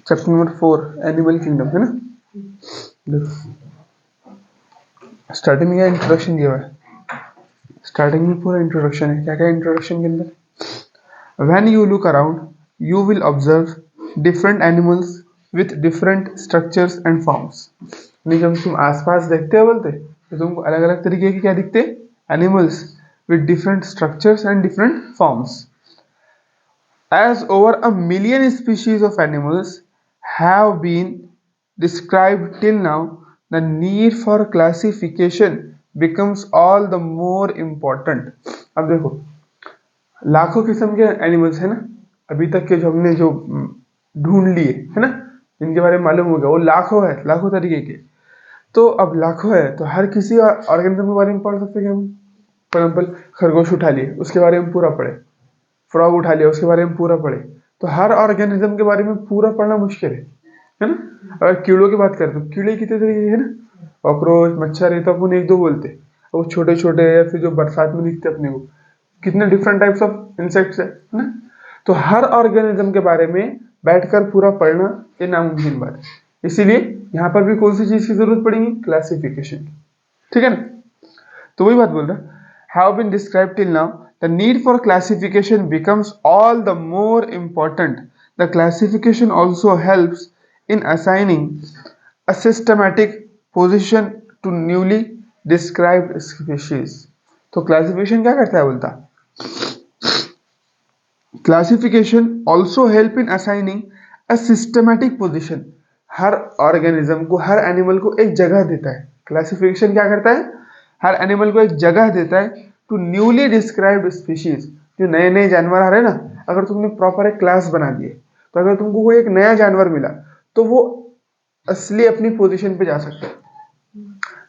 Chapter number 4 animal kingdom है ना। देखो स्टार्टिंग में इंट्रोडक्शन दिया हुआ है, स्टार्टिंग में पूरा इंट्रोडक्शन है। क्या क्या इंट्रोडक्शन के अंदर? When you look around, you will observe different animals with different structures and forms. यानी जब तुम आसपास देखते हो बोलते तो तुमको अलग अलग तरीके के क्या दिखते? Animals with different structures and different forms. As over a million species of animals have been described till now, the need for classification becomes all the more important. अब देखो लाखों किस्म के एनिमल्स है ना, अभी तक के जो हमने जो ढूंढ लिए है ना, जिनके बारे में मालूम हो गया, वो लाखों है, लाखों तरीके के। तो अब लाखों है तो हर किसी ऑर्गेनिज्म के बारे में पढ़ सकते हैं हम। फॉर एग्जाम्पल खरगोश उठा लिए, उसके बारे में पूरा पढ़े। फ्रॉग उठा लिया, उसके बारे में पूरा पढ़े। तो हर ऑर्गेनिज्म के बारे में पूरा पढ़ना मुश्किल है ना। अगर कीड़ों की बात करें तो कीड़े कितने तरीके के है ना, कॉकरोच, मच्छर, ये तो अपन एक दो बोलते। वो छोटे छोटे या फिर जो बरसात में दिखते अपने को, कितने डिफरेंट टाइप्स ऑफ इंसेक्ट्स है ना। तो हर ऑर्गेनिज्म के बारे में बैठकर पूरा पढ़ना ये नामुमकिन बात है। इसीलिए यहाँ पर भी कौन सी चीज की जरूरत पड़ेगी? क्लासिफिकेशन की। ठीक है ना। तो वही बात बोल रहा, have been described till now, the need for classification becomes all the more important. The classification also helps in assigning a systematic position to newly described species. तो क्लासिफिकेशन क्या करता है बोलता, classification also help in assigning a systematic position. Her organism को, हर animal को एक जगह देता है। क्लासिफिकेशन क्या करता है? हर एनिमल को एक जगह देता है टू न्यूली डिस्क्राइब्ड स्पीशीज। जो नए नए जानवर आ रहे हैं ना, अगर तुमने प्रॉपर एक क्लास बना दिए तो अगर तुमको कोई एक नया जानवर मिला तो वो असली अपनी पोजीशन पे जा सकता है,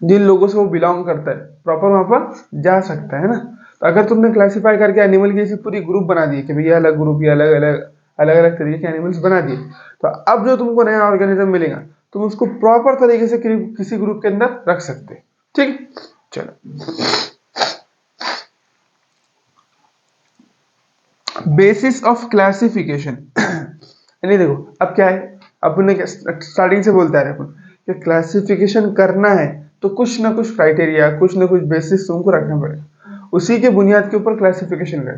जिन लोगों से वो बिलोंग करता है प्रॉपर वहां पर जा सकता है ना। तो अगर तुमने क्लासिफाई करके एनिमल की ऐसी पूरी ग्रुप बना दी कि भैया अलग ग्रुप, ये अलग अलग अलग अलग तरीके के एनिमल्स बना दिए, तो अब जो तुमको नया ऑर्गेनिज्म मिलेगा तुम उसको प्रॉपर तरीके से किसी ग्रुप के अंदर रख सकते। ठीक, चलो बेसिस ऑफ क्लासिफिकेशन। यानी देखो अब क्या है, अपने स्टार्टिंग से बोलते आ रहे अपन कि क्लासिफिकेशन करना है तो कुछ ना कुछ क्राइटेरिया, कुछ ना कुछ बेसिस तुमको रखना पड़ेगा। उसी के बुनियाद के ऊपर क्लासिफिकेशन कर।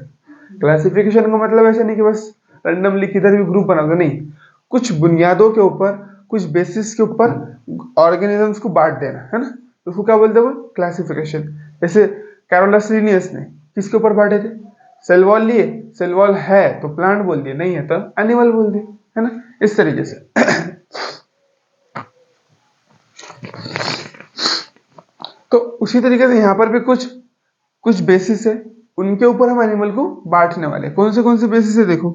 क्लासिफिकेशन का मतलब ऐसा नहीं कि बस रैंडमली किधर भी ग्रुप बना दो, नहीं। कुछ बुनियादों के ऊपर, कुछ बेसिस के ऊपर ऑर्गेनिजम्स को बांट देना है ना, तो उसको क्या बोलते हैं? क्लासिफिकेशन। जैसे कैरोलस लिनियस ने किसके ऊपर बांटे थे? सेल वॉल लिए, सेल वॉल है तो प्लांट बोल दिए, नहीं है तो एनिमल बोल दिए, है ना, इस तरीके से। तो उसी तरीके से यहाँ पर भी कुछ कुछ बेसिस है, उनके ऊपर हम एनिमल को बांटने वाले। कौन से बेसिस है देखो।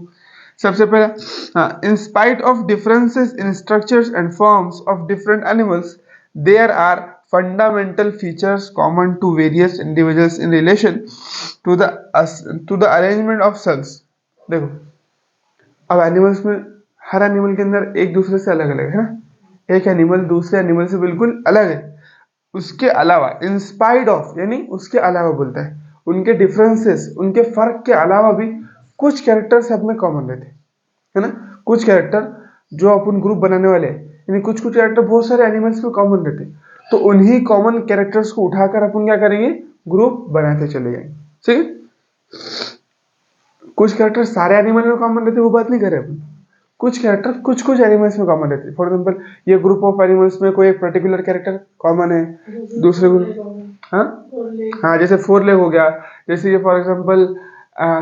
सबसे पहला, in spite of differences in structures and forms of different animals, there are fundamental features common to various individuals in relation to the arrangement of cells. देखो अब एनिमल्स में हर एनिमल के अंदर एक दूसरे से अलग अलग है ना, एक एनिमल दूसरे एनिमल से बिल्कुल अलग है। उसके अलावा इन स्पाइट ऑफ यानी उसके अलावा बोलता है, उनके डिफरेंसेस, उनके फर्क के अलावा भी कुछ कैरेक्टर सब में कॉमन रहते है ना। कुछ कैरेक्टर जो अपन ग्रुप बनाने वाले हैं, यानी कुछ कुछ कैरेक्टर बहुत सारे एनिमल्स में कॉमन रहते, तो उन्हीं कॉमन कैरेक्टर्स को उठाकर अपन क्या करेंगे? ग्रुप बनाते चले जाएंगे। ठीक है, कुछ कैरेक्टर सारे एनिमल में कॉमन रहते वो बात नहीं कर रहे अपन। कुछ कैरेक्टर कुछ कुछ एनिमल्स में कॉमन रहते। फॉर एग्जांपल ये ग्रुप ऑफ एनिमल्स में कोई एक पर्टिकुलर कैरेक्टर कॉमन है दूसरे ग्रुप, हाँ हाँ, जैसे फोर लेग हो गया, जैसे ये फॉर एग्जांपल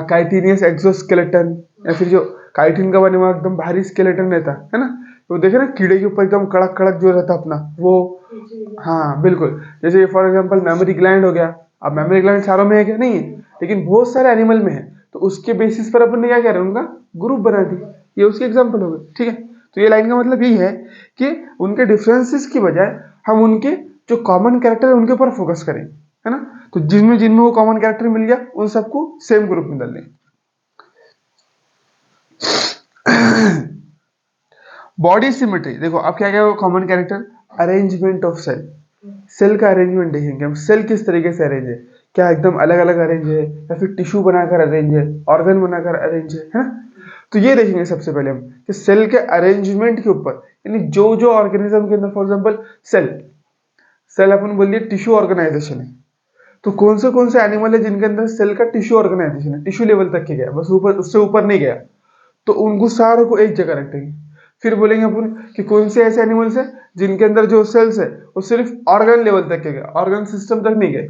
काइटिनियस एक्सोस्केलेटन, या फिर जो काइटिन का बने हुआ एकदम भारी स्केलेटन रहता है ना, तो देखे ना कीड़े के ऊपर एकदम कड़क कड़क जो रहता अपना वो, हाँ बिल्कुल। जैसे फॉर एग्जांपल मेमोरी ग्लैंड हो गया। अब मेमोरी ग्लैंड सारों में है क्या? नहीं है, लेकिन बहुत सारे एनिमल में है, तो उसके बेसिस पर अपन ने क्या कह रहे हैं? उनका ग्रुप बना दी। ये उसके एग्जाम्पल हो गए। ठीक है, तो ये लाइन का मतलब यही है कि उनके डिफरेंसेस की बजाय हम उनके जो कॉमन कैरेक्टर है उनके ऊपर फोकस करें, है ना। तो जिनमें जिनमें वो कॉमन कैरेक्टर मिल गया उन सबको सेम ग्रुप में डाल दें। बॉडी सिमेट्री देखो अब क्या क्या common character? Arrangement of cell, cell का अरेंजमेंट देखेंगे हम, सेल किस तरीके से अरेंज है, क्या एकदम अलग अलग अरेंज है या फिर टिश्यू बनाकर अरेंज है, ऑर्गन बनाकर अरेंज है ना। तो ये देखेंगे सबसे पहले हम कि सेल के अरेंजमेंट के ऊपर, यानी जो जो ऑर्गेनिज्म के अंदर, फॉर एग्जांपल सेल, सेल अपन बोलिए टिश्यू ऑर्गेनाइजेशन है, तो कौन से एनिमल है जिनके अंदर सेल का टिश्यू ऑर्गेनाइजेशन है, टिश्यू लेवल तक के गया, बस ऊपर उससे ऊपर नहीं गया, तो उनको सारों को एक जगह रखेंगे। फिर बोलेंगे अपन कि कौन से ऐसे एनिमल्स है जिनके अंदर जो सेल्स है वो सिर्फ ऑर्गन लेवल तक के गए, ऑर्गन सिस्टम तक नहीं गए,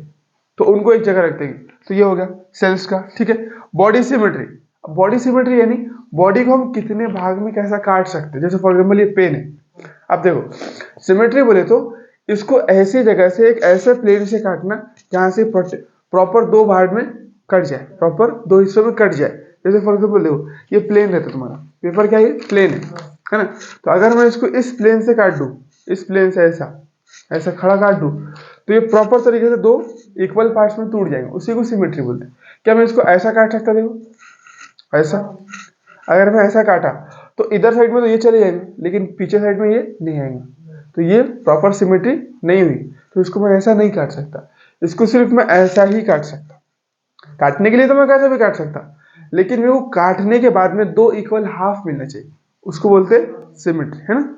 तो उनको एक जगह रख देंगे। तो ये हो गया सेल्स का, ठीक है। बॉडी सिमेट्री, बॉडी सिमेट्री यानी बॉडी को हम कितने भाग में कैसा काट सकते हैं, जैसे फॉर एग्जाम्पल ये पेन है, अब देखो सिमेट्री बोले तो इसको ऐसी जगह से, एक ऐसे प्लेन से काटना जहां से प्रॉपर दो भाग में कट जाए, प्रॉपर दो हिस्सों में कट जाए। जैसे फॉर एग्जाम्पल देखो ये प्लेन रहता है तुम्हारा पेपर, क्या ये प्लेन है ना। तो अगर मैं इसको इस प्लेन से काट दूं, इस प्लेन से ऐसा ऐसा खड़ा काट दूं, तो ये प्रॉपर तरीके से दो इक्वल पार्ट्स में टूट जाएंगे, उसी को सिमेट्री बोलते हैं। क्या मैं इसको ऐसा काट सकता, देखो ऐसा, अगर मैं ऐसा काटा तो इधर साइड में तो ये चले जाएंगे, लेकिन पीछे साइड में ये नहीं आएंगे, तो ये प्रॉपर सिमेट्री नहीं हुई, तो इसको मैं ऐसा नहीं काट सकता, इसको सिर्फ मैं ऐसा ही काट सकता। काटने के लिए तो मैं कैसे भी काट सकता, लेकिन मेरे को काटने के बाद में दो इक्वल हाफ मिलना चाहिए, उसको बोलते हैं सिमेट्री, है ना।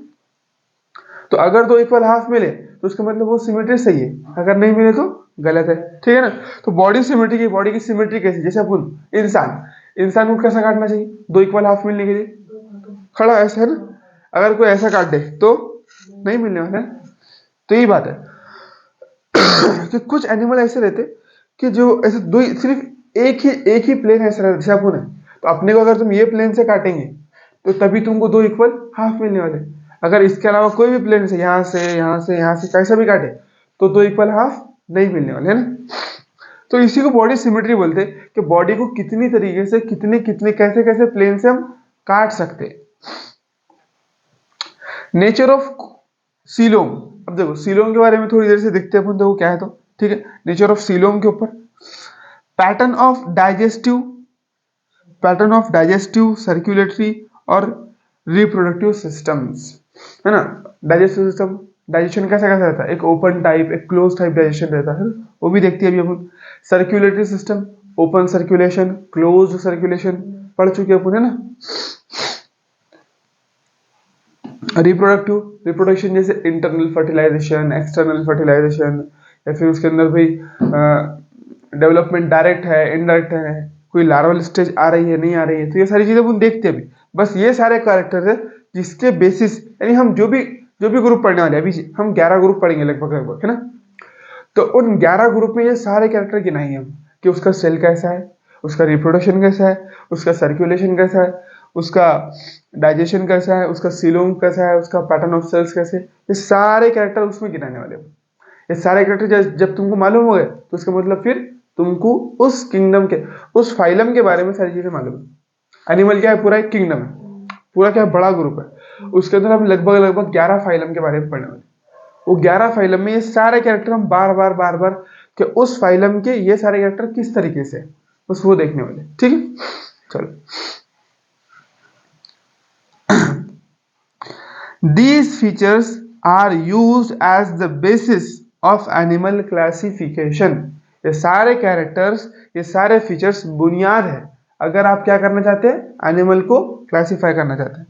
तो अगर दो इक्वल हाफ मिले तो उसका मतलब वो सिमेट्री सही है, अगर नहीं मिले तो गलत है, ठीक है ना। तो बॉडी सिमेट्री की, बॉडी की सिमेट्री कैसी, जैसे अपन इंसान को कैसा काटना चाहिए दो इक्वल हाफ मिलने के लिए, खड़ा ऐसा, है ना। अगर कोई ऐसा काट दे तो नहीं मिलने वाला है, तो यही बात है कि कुछ एनिमल ऐसे रहते कि जो ऐसे दो सिर्फ एक ही प्लेन ऐसा रहता, जैसे अपन है, तो अपने को अगर तुम ये प्लेन से काटेंगे तो तभी तुमको दो इक्वल हाफ मिलने वाले। अगर इसके अलावा कोई भी प्लेन से यहाँ से यहाँ से यहाँ से कैसा भी काटे तो दो इक्वल हाफ नहीं मिलने वाले, है ना। तो इसी को बॉडी सिमेट्री बोलते हैं कि बॉडी को कितनी तरीके से, कितने कितने कैसे कैसे प्लेन से हम काट सकते हैं। नेचर ऑफ सीलोम, अब देखो सीलोम के बारे में थोड़ी देर से देखते हैं अपन, देखो क्या है, तो ठीक है। नेचर ऑफ सीलोम के ऊपर, pattern of digestive, pattern of digestive, circulatory और रिप्रोडक्टिव सिस्टम्स, है ना। डाइजेस्टिव सिस्टम, डाइजेशन कैसा कैसा रहता है, एक ओपन टाइप, एक क्लोज टाइप डाइजेशन रहता है, वो भी देखते हैं अभी अपन। Circulatory system, open circulation, close circulation पढ़ चुके अपन, है ना। रिप्रोडक्टिव, रिप्रोडक्शन जैसे इंटरनल फर्टिलाइजेशन, एक्सटर्नल फर्टिलाइजेशन, या फिर उसके अंदर भाई डेवलपमेंट डायरेक्ट है, इनडायरेक्ट है, कोई लार्वल स्टेज आ रही है नहीं आ रही है, तो ये सारी चीजें अपन देखते हैं अभी। बस ये सारे कैरेक्टर है जिसके बेसिस, यानी हम जो भी ग्रुप पढ़ने वाले हैं, अभी हम 11 ग्रुप पढ़ेंगे लगभग लगभग, है ना। तो उन 11 ग्रुप में ये सारे कैरेक्टर गिनाएंगे हम कि उसका सेल कैसा है, उसका रिप्रोडक्शन कैसा है, उसका सर्कुलेशन कैसा है, उसका डाइजेशन कैसा है, उसका सीलोम कैसा है, उसका पैटर्न ऑफ सेल्स कैसे, ये सारे कैरेक्टर उसमें गिनाने वाले हैं। ये सारे कैरेक्टर जब तुमको मालूम हो गए तो इसका मतलब फिर तुमको उस किंगडम के, उस फाइलम के बारे में सारी चीजें मालूम है। एनिमल क्या है, पूरा एक किंगडम है, पूरा क्या बड़ा ग्रुप है, उसके अंदर हम लगभग लगभग 11 फाइलम के बारे में पढ़ने वाले। वो 11 फाइलम में ये सारे कैरेक्टर हम बार बार कि उस फाइलम के ये सारे कैरेक्टर किस तरीके से, बस वो देखने वाले, ठीक है। चलो, these features are used as the basis of animal classification। ये सारे कैरेक्टर्स, ये सारे फीचर्स बुनियाद है अगर आप क्या करना चाहते हैं, एनिमल को क्लासिफाई करना चाहते हैं।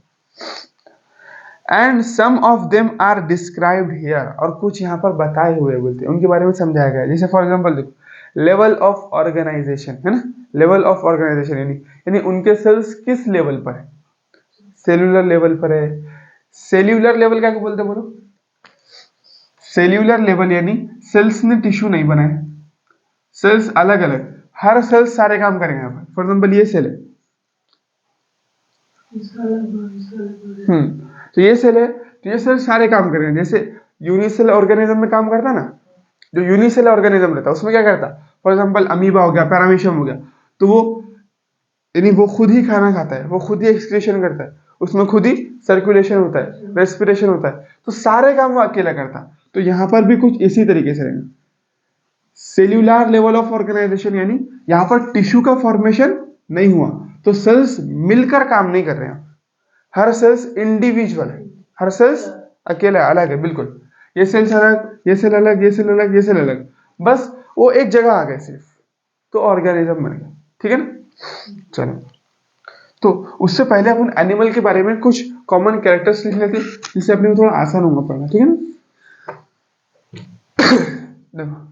And some of them are described here, और कुछ यहाँ पर बताए हुए बोलते हैं, उनके बारे में समझाया गया है। जैसे फॉर एग्जांपल देखो, लेवल ऑफ ऑर्गेनाइजेशन, है ना। लेवल ऑफ ऑर्गेनाइजेशन यानी उनके सेल्स किस लेवल पर है, सेल्यूलर लेवल पर है। सेल्यूलर लेवल क्या बोलते हैं बोलो, सेल्यूलर लेवल यानी सेल्स ने टिश्यू नहीं बनाए, सेल्स अलग अलग, हर सेल्स सारे काम करेंगे यहाँ पर। फॉर एग्जाम्पल ये सेल है, तो ये सेल है, तो ये सेल सारे काम करेंगे। जैसे यूनिसेल ऑर्गेनिज्म में काम करता है ना, जो यूनिसेल ऑर्गेनिज्म रहता है उसमें क्या करता, फॉर एग्जाम्पल अमीबा हो गया, पैरामीशियम हो गया, तो वो यानी वो खुद ही खाना खाता है, वो खुद ही एक्सक्रीशन करता है, उसमें खुद ही सर्कुलेशन होता है, रेस्पिरेशन होता है, तो सारे काम वो अकेला करता। तो यहाँ पर भी कुछ इसी तरीके से रहेगा। सेल्यूलर लेवल ऑफ ऑर्गेनाइजेशन यानी यहाँ पर टिश्यू का फॉर्मेशन नहीं हुआ, तो सेल्स मिलकर काम नहीं कर रहे हैं, हर सेल्स इंडिविजुअल है, हर सेल्स अकेला अलग है बिल्कुल। ये सेल्स अलग, ये सेल अलग, ये सेल अलग, ये सेल अलग, बस वो एक जगह आ गए सिर्फ, तो ऑर्गेनिज्म बन गया। ठीक है ना। चलो, तो उससे पहले अपन एनिमल के बारे में कुछ कॉमन कैरेक्टर्स लिख लेते जिससे अपने को थोड़ा आसान होगा पढ़ना। ठीक है ना। देखो,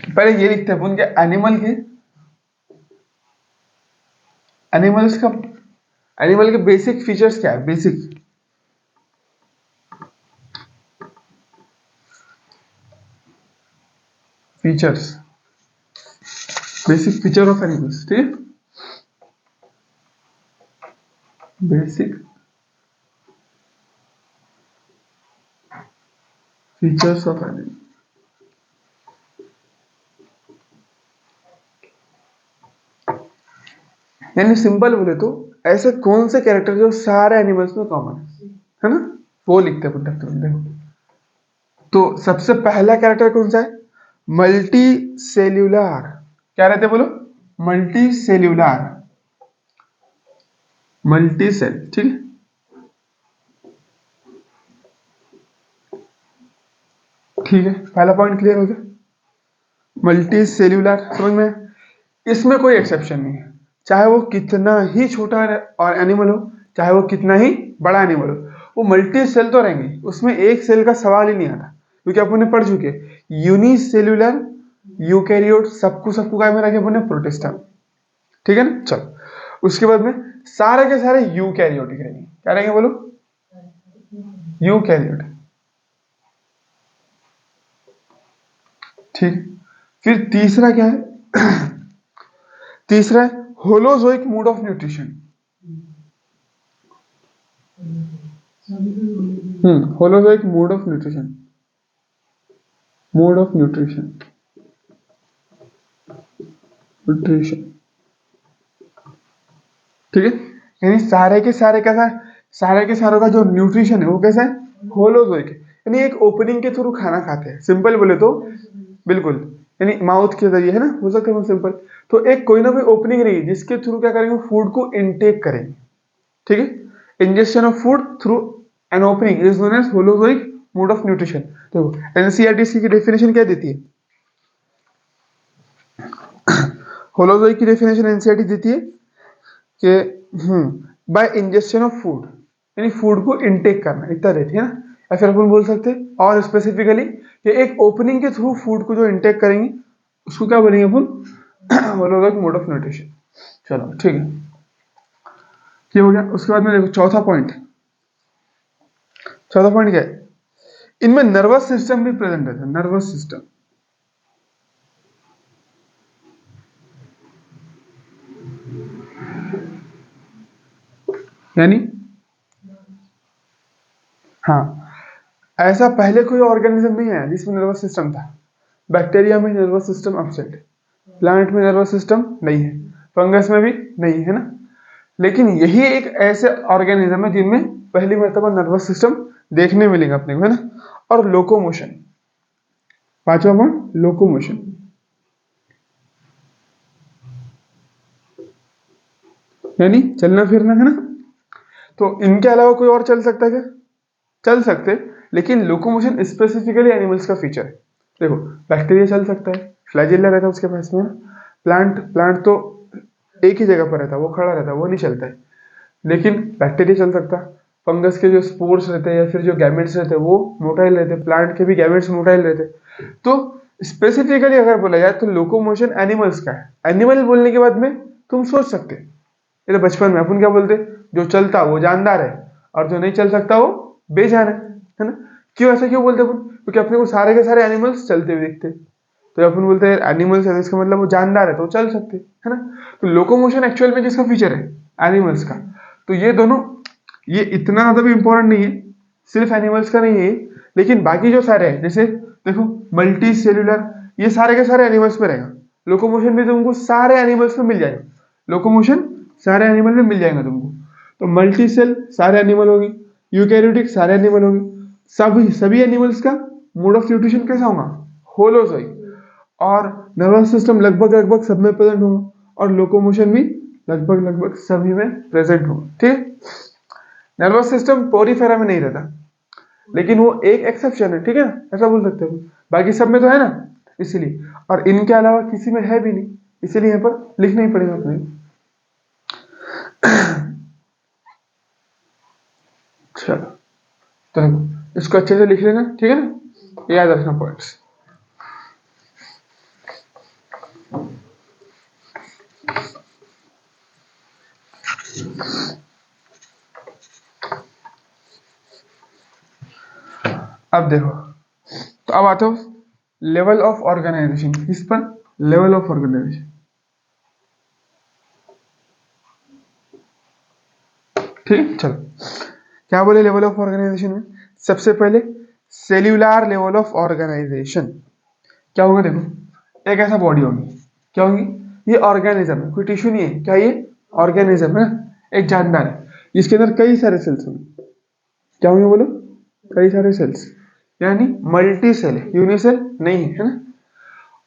पहले ये लिखते हैं अपन के एनिमल्स का एनिमल के बेसिक फीचर्स क्या है। Basic features, basic feature of animals. ठीक है, बेसिक फीचर्स ऑफ एनिमल। यानी सिंपल बोले तो ऐसे कौन से कैरेक्टर जो सारे एनिमल्स में कॉमन है ना, वो लिखते हैं अपन तुरंत। देखो, तो सबसे पहला कैरेक्टर कौन सा है, मल्टी सेल्यूलर। क्या रहते हैं बोलो, मल्टी सेल्यूलर, मल्टी सेल। ठीक है, ठीक है, पहला पॉइंट क्लियर हो गया, मल्टी सेल्यूलर। समझ में, इसमें कोई एक्सेप्शन नहीं है, चाहे वो कितना ही छोटा और एनिमल हो, चाहे वो कितना ही बड़ा एनिमल हो, वो मल्टी सेल तो रहेंगे, उसमें एक सेल का सवाल ही नहीं आता, क्योंकि अपन ने पढ़ चुके यूनिसेल्यूलर यूकैरियोट सबको सबको काय में रखे अपन ने, प्रोटिस्टा। ठीक है ना। चलो, उसके बाद में सारे के सारे यूकैरियोटिक रहेंगे। क्या रहेंगे बोलो, यूकैरियोट। ठीक, फिर तीसरा क्या है तीसरा है holozoic mode of nutrition. Holozoic mode of nutrition, mode of nutrition, nutrition. ठीक है, यानी सारे के सारे कैसा है, सारे के सारों का जो न्यूट्रिशन है वो कैसा है, होलोजोइक है, यानी एक ओपनिंग के थ्रू खाना खाते हैं। सिंपल बोले तो बिल्कुल, यानी माउथ के जरिए, है ना, हो सकता है सिंपल। तो एक कोई ना कोई ओपनिंग रहेगी जिसके थ्रू क्या करेंगे, फूड को इनटेक करेंगे। ठीक है, injection of food through an opening is known as holozoic mode of nutrition. तो एनसीईआरटी की डेफिनेशन क्या देती है, होलोजोइक की डेफिनेशन एनसीईआरटी देती है कि बाय इंजेक्शन ऑफ फूड, यानी फूड को इनटेक करना, इतना रहती है ना। या फिर अपन बोल सकते हैं और स्पेसिफिकली कि एक ओपनिंग के थ्रू फूड को जो इनटेक करेंगे उसको क्या बोलेंगे अपन, होलोजोइक मोड ऑफ न्यूट्रिशन। चलो ठीक है, ये हो गया। उसके बाद में देखो चौथा पॉइंट क्या है, इनमें नर्वस सिस्टम भी प्रेजेंट रहता है। नर्वस सिस्टम यानी, हाँ, ऐसा पहले कोई ऑर्गेनिज्म नहीं है जिसमें नर्वस सिस्टम था। बैक्टीरिया में नर्वस सिस्टम अपसेट, प्लांट में नर्वस सिस्टम नहीं है, फंगस में भी नहीं है ना। लेकिन यही एक ऐसे ऑर्गेनिज्म है जिनमें पहली मर्तबा नर्वस सिस्टम देखने मिलेगा अपने को, है ना। और लोकोमोशन, पांचवा पॉइंट लोकोमोशन, यानी चलना फिरना, है ना। तो इनके अलावा कोई और चल सकता है क्या, चल सकते, लेकिन लोकोमोशन स्पेसिफिकली एनिमल्स का फीचर है। देखो, बैक्टीरिया चल सकता है, फ्लैजिला रहता है उसके पास में, प्लांट तो एक ही जगह पर रहता है, वो खड़ा रहता है, वो नहीं चलता है। लेकिन बैक्टीरिया चल सकता, फंगस के जो स्पोर्स रहते हैं या फिर जो गैमेट्स रहते हैं वो मोटाइल रहते हैं, प्लांट के भी गैमेट्स मोटाइल रहते हैं। तो स्पेसिफिकली अगर बोला जाए तो लोकोमोशन एनिमल्स का है। एनिमल बोलने के बाद में तुम सोच सकते, ये बचपन में अपन क्या बोलते, जो चलता वो जानदार है और जो नहीं चल सकता वो बेजान है ना। क्यों ऐसा क्यों बोलते अपन, क्योंकि अपने को सारे के सारे एनिमल्स चलते हुए दिखते, तो अपन बोलते हैं एनिमल्स है, इसका मतलब वो जानदार है तो चल सकते, है ना। तो लोकोमोशन एक्चुअल में किसका फीचर है, एनिमल्स का। तो ये दोनों, ये इतना ज्यादा भी इंपॉर्टेंट नहीं है, सिर्फ एनिमल्स का नहीं है, लेकिन बाकी जो सारे हैं, जैसे देखो मल्टी सेल्यूलर, ये सारे के सारे एनिमल्स में रहेगा। लोकोमोशन भी तुमको सारे एनिमल्स में मिल जाएगा, लोकोमोशन सारे एनिमल में मिल जाएगा तुमको। तो मल्टी सेल सारे एनिमल होगी, यूकैरियोटिक सारे एनिमल होगी, सभी एनिमल्स का मोड ऑफ न्यूट्रिशन कैसा होगा, होलोजोइक। और नर्वस सिस्टम लगभग लगभग सब में प्रेजेंट होगा, और लोकोमोशन भी लगभग लगभग सभी में प्रेजेंट होगा। ठीक, नर्वस सिस्टम पोरीफेरा में नहीं रहता, लेकिन वो एक एक्सेप्शन है, ठीक है ना, ऐसा बोल सकते हो। बाकी सब में तो है ना, इसीलिए, और इनके अलावा किसी में है भी नहीं, इसीलिए यहाँ पर लिखना ही पड़ेगा अपने। चलो, तो इसको अच्छे से लिख लेना, ठीक है ना, याद रखना पॉइंट्स। अब देखो, तो अब आता हूँ लेवल ऑफ ऑर्गेनाइजेशन, किस पर, लेवल ऑफ ऑर्गेनाइजेशन। ठीक, चलो क्या बोले लेवल ऑफ ऑर्गेनाइजेशन में, सबसे पहले सेल्यूलर लेवल ऑफ ऑर्गेनाइजेशन क्या होगा। देखो, एक ऐसा बॉडी होगी, क्या होगी, ये ऑर्गेनिज्म है, कोई टिश्यू नहीं है, क्या ये ऑर्गेनिज्म है ना, एक जानदार है, इसके अंदर कई सारे सेल्स होंगे, क्या होंगे बोलो, कई सारे सेल्स, यानी मल्टी सेल है, यूनिसेल नहीं है, है ना।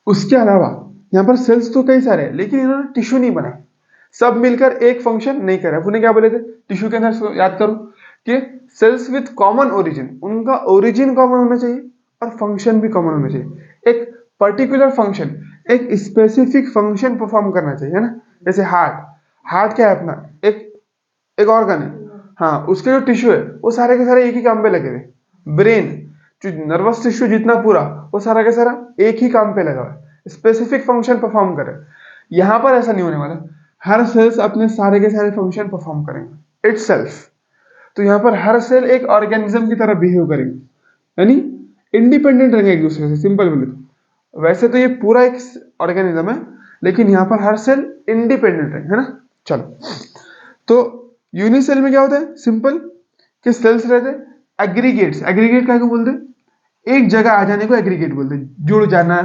उसके अलावा यहाँ पर सेल्स तो कई सारे हैं, लेकिन इन्होंने टिश्यू नहीं बनाए, सब मिलकर एक फंक्शन नहीं कर रहा। उन्हें क्या बोले थे टिश्यू के अंदर, याद करो कि सेल्स विथ कॉमन ओरिजिन, उनका ओरिजिन कॉमन होना चाहिए और फंक्शन भी कॉमन होना चाहिए, एक पर्टिकुलर फंक्शन, एक स्पेसिफिक फंक्शन परफॉर्म करना चाहिए, है ना। जैसे हार्ट, हार्ट क्या है अपना, एक एक ऑर्गन है, हाँ, उसके जो टिश्यू है वो सारे के सारे एक ही काम पे लगे हुए। ब्रेन, जो नर्वस टिश्यू जितना पूरा, वो सारा का सारा एक ही काम पे लगा हुआ है, स्पेसिफिक फंक्शन परफॉर्म करे। यहाँ पर ऐसा नहीं होने वाला, हर सेल्स अपने सारे के सारे फंक्शन परफॉर्म करेंगे इटसेल्फ। तो यहाँ पर हर सेल एक ऑर्गेनिज्म की तरह बिहेव करेंगे, यानी इंडिपेंडेंट रहेंगे एक दूसरे से, सिंपल बोले तो। वैसे तो ये पूरा एक ऑर्गेनिज्म है, लेकिन यहाँ पर हर सेल इंडिपेंडेंट है ना। चलो, तो यूनिसेल में क्या होता है, सिंपल, कि सेल्स रहते हैं एग्रीगेट्स, एग्रीगेट क्या को बोलते हैं, एक जगह आ जाने को एग्रीगेट बोलते हैं, जुड़ जाना,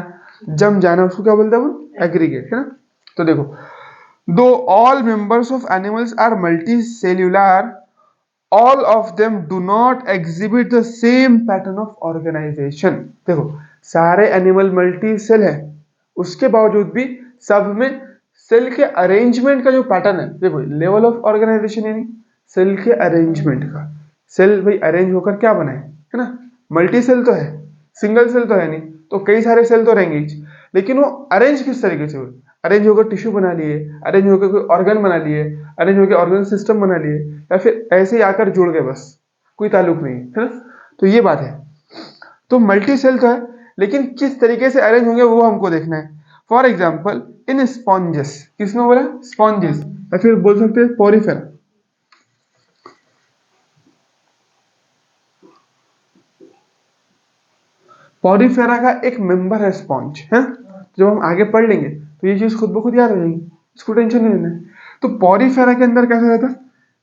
जम जाना, उसको क्या बोलते हैं वो, एग्रीगेट, है ना। तो देखो, दो all members of animals are multicellular, all of them do not exhibit the same pattern of organization। देखो, सारे एनिमल मल्टी सेल है, उसके बावजूद भी सब में सेल के अरेंजमेंट का जो पैटर्न है, देखो लेवल ऑफ ऑर्गेनाइजेशन यानी सेल के अरेंजमेंट का, सेल भाई अरेंज होकर क्या बना है ना, मल्टी सेल तो है, सिंगल सेल तो है नहीं, तो कई सारे सेल तो रहेंगे ही, लेकिन वो अरेंज किस तरीके से हुए, अरेंज होकर टिश्यू बना लिए, अरेंज होकर कोई ऑर्गन बना लिए, अरेंज होकर ऑर्गन सिस्टम बना लिए, या फिर ऐसे ही आकर जुड़ गए बस, कोई ताल्लुक नहीं है ना। तो ये बात है, तो मल्टी सेल तो है, लेकिन किस तरीके से अरेंज होंगे वो हमको देखना है। फॉर एग्जाम्पल इन स्पॉन्जेस, किसमें बोला, स्पॉन्जेस, या फिर बोल सकते हैं पोरीफेरा। पोरीफेरा का एक मेंबर है स्पॉन्ज, है, जब हम आगे पढ़ लेंगे तो ये चीज खुद ब खुद याद हो जाएगी, इसको टेंशन नहीं लेना है। तो पोरीफेरा के अंदर कैसा रहता है,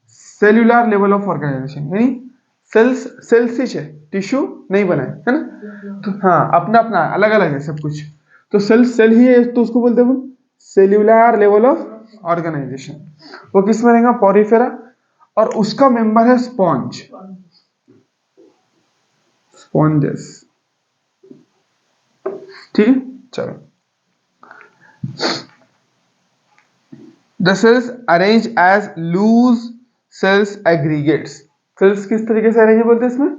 सेल्यूलर लेवल ऑफ ऑर्गेनाइजेशन, यानी सेल्स सेल्स है, टिश्यू नहीं बना है ना। तो हाँ, अपना अपना अलग अलग है सब कुछ, तो सेल सेल ही है, तो उसको बोलते हैं सेल्यूलर लेवल ऑफ ऑर्गेनाइजेशन। वो किस में रहेगा, पोरीफेरा, और उसका मेंबर है स्पॉन्ज, स्पॉन्जेस, ठीक है। चलो, the cells arrange as loose cells aggregates, cells किस तरीके से अरेंज बोलते हैं इसमें,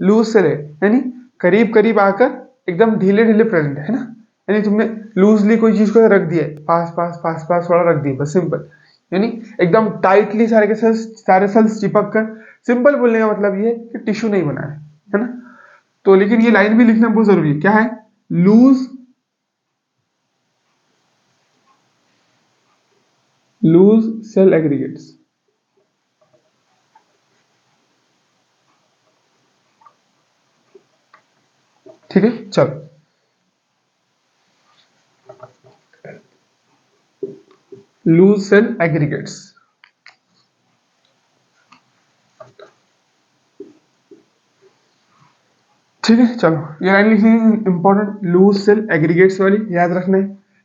लूज सेल है, यानी करीब करीब आकर एकदम ढीले ढीले प्रेजेंट है ना, यानी तुमने लूजली कोई चीज को रख दिया है, पास पास पास पास वाला रख दिया बस, सिंपल, यानी एकदम टाइटली सारे सेल्स चिपक कर, सिंपल बोलने का मतलब ये है कि टिश्यू नहीं बना है ना। तो लेकिन ये लाइन भी लिखना बहुत जरूरी है, क्या है, लूज सेल एग्रीगेट्स, ठीक है। चलो, लूज सेल एग्रीगेट्स, ठीक है। चलो, ये लाइन लिखनी इंपॉर्टेंट, लूज सेल एग्रीगेट्स वाली याद रखना है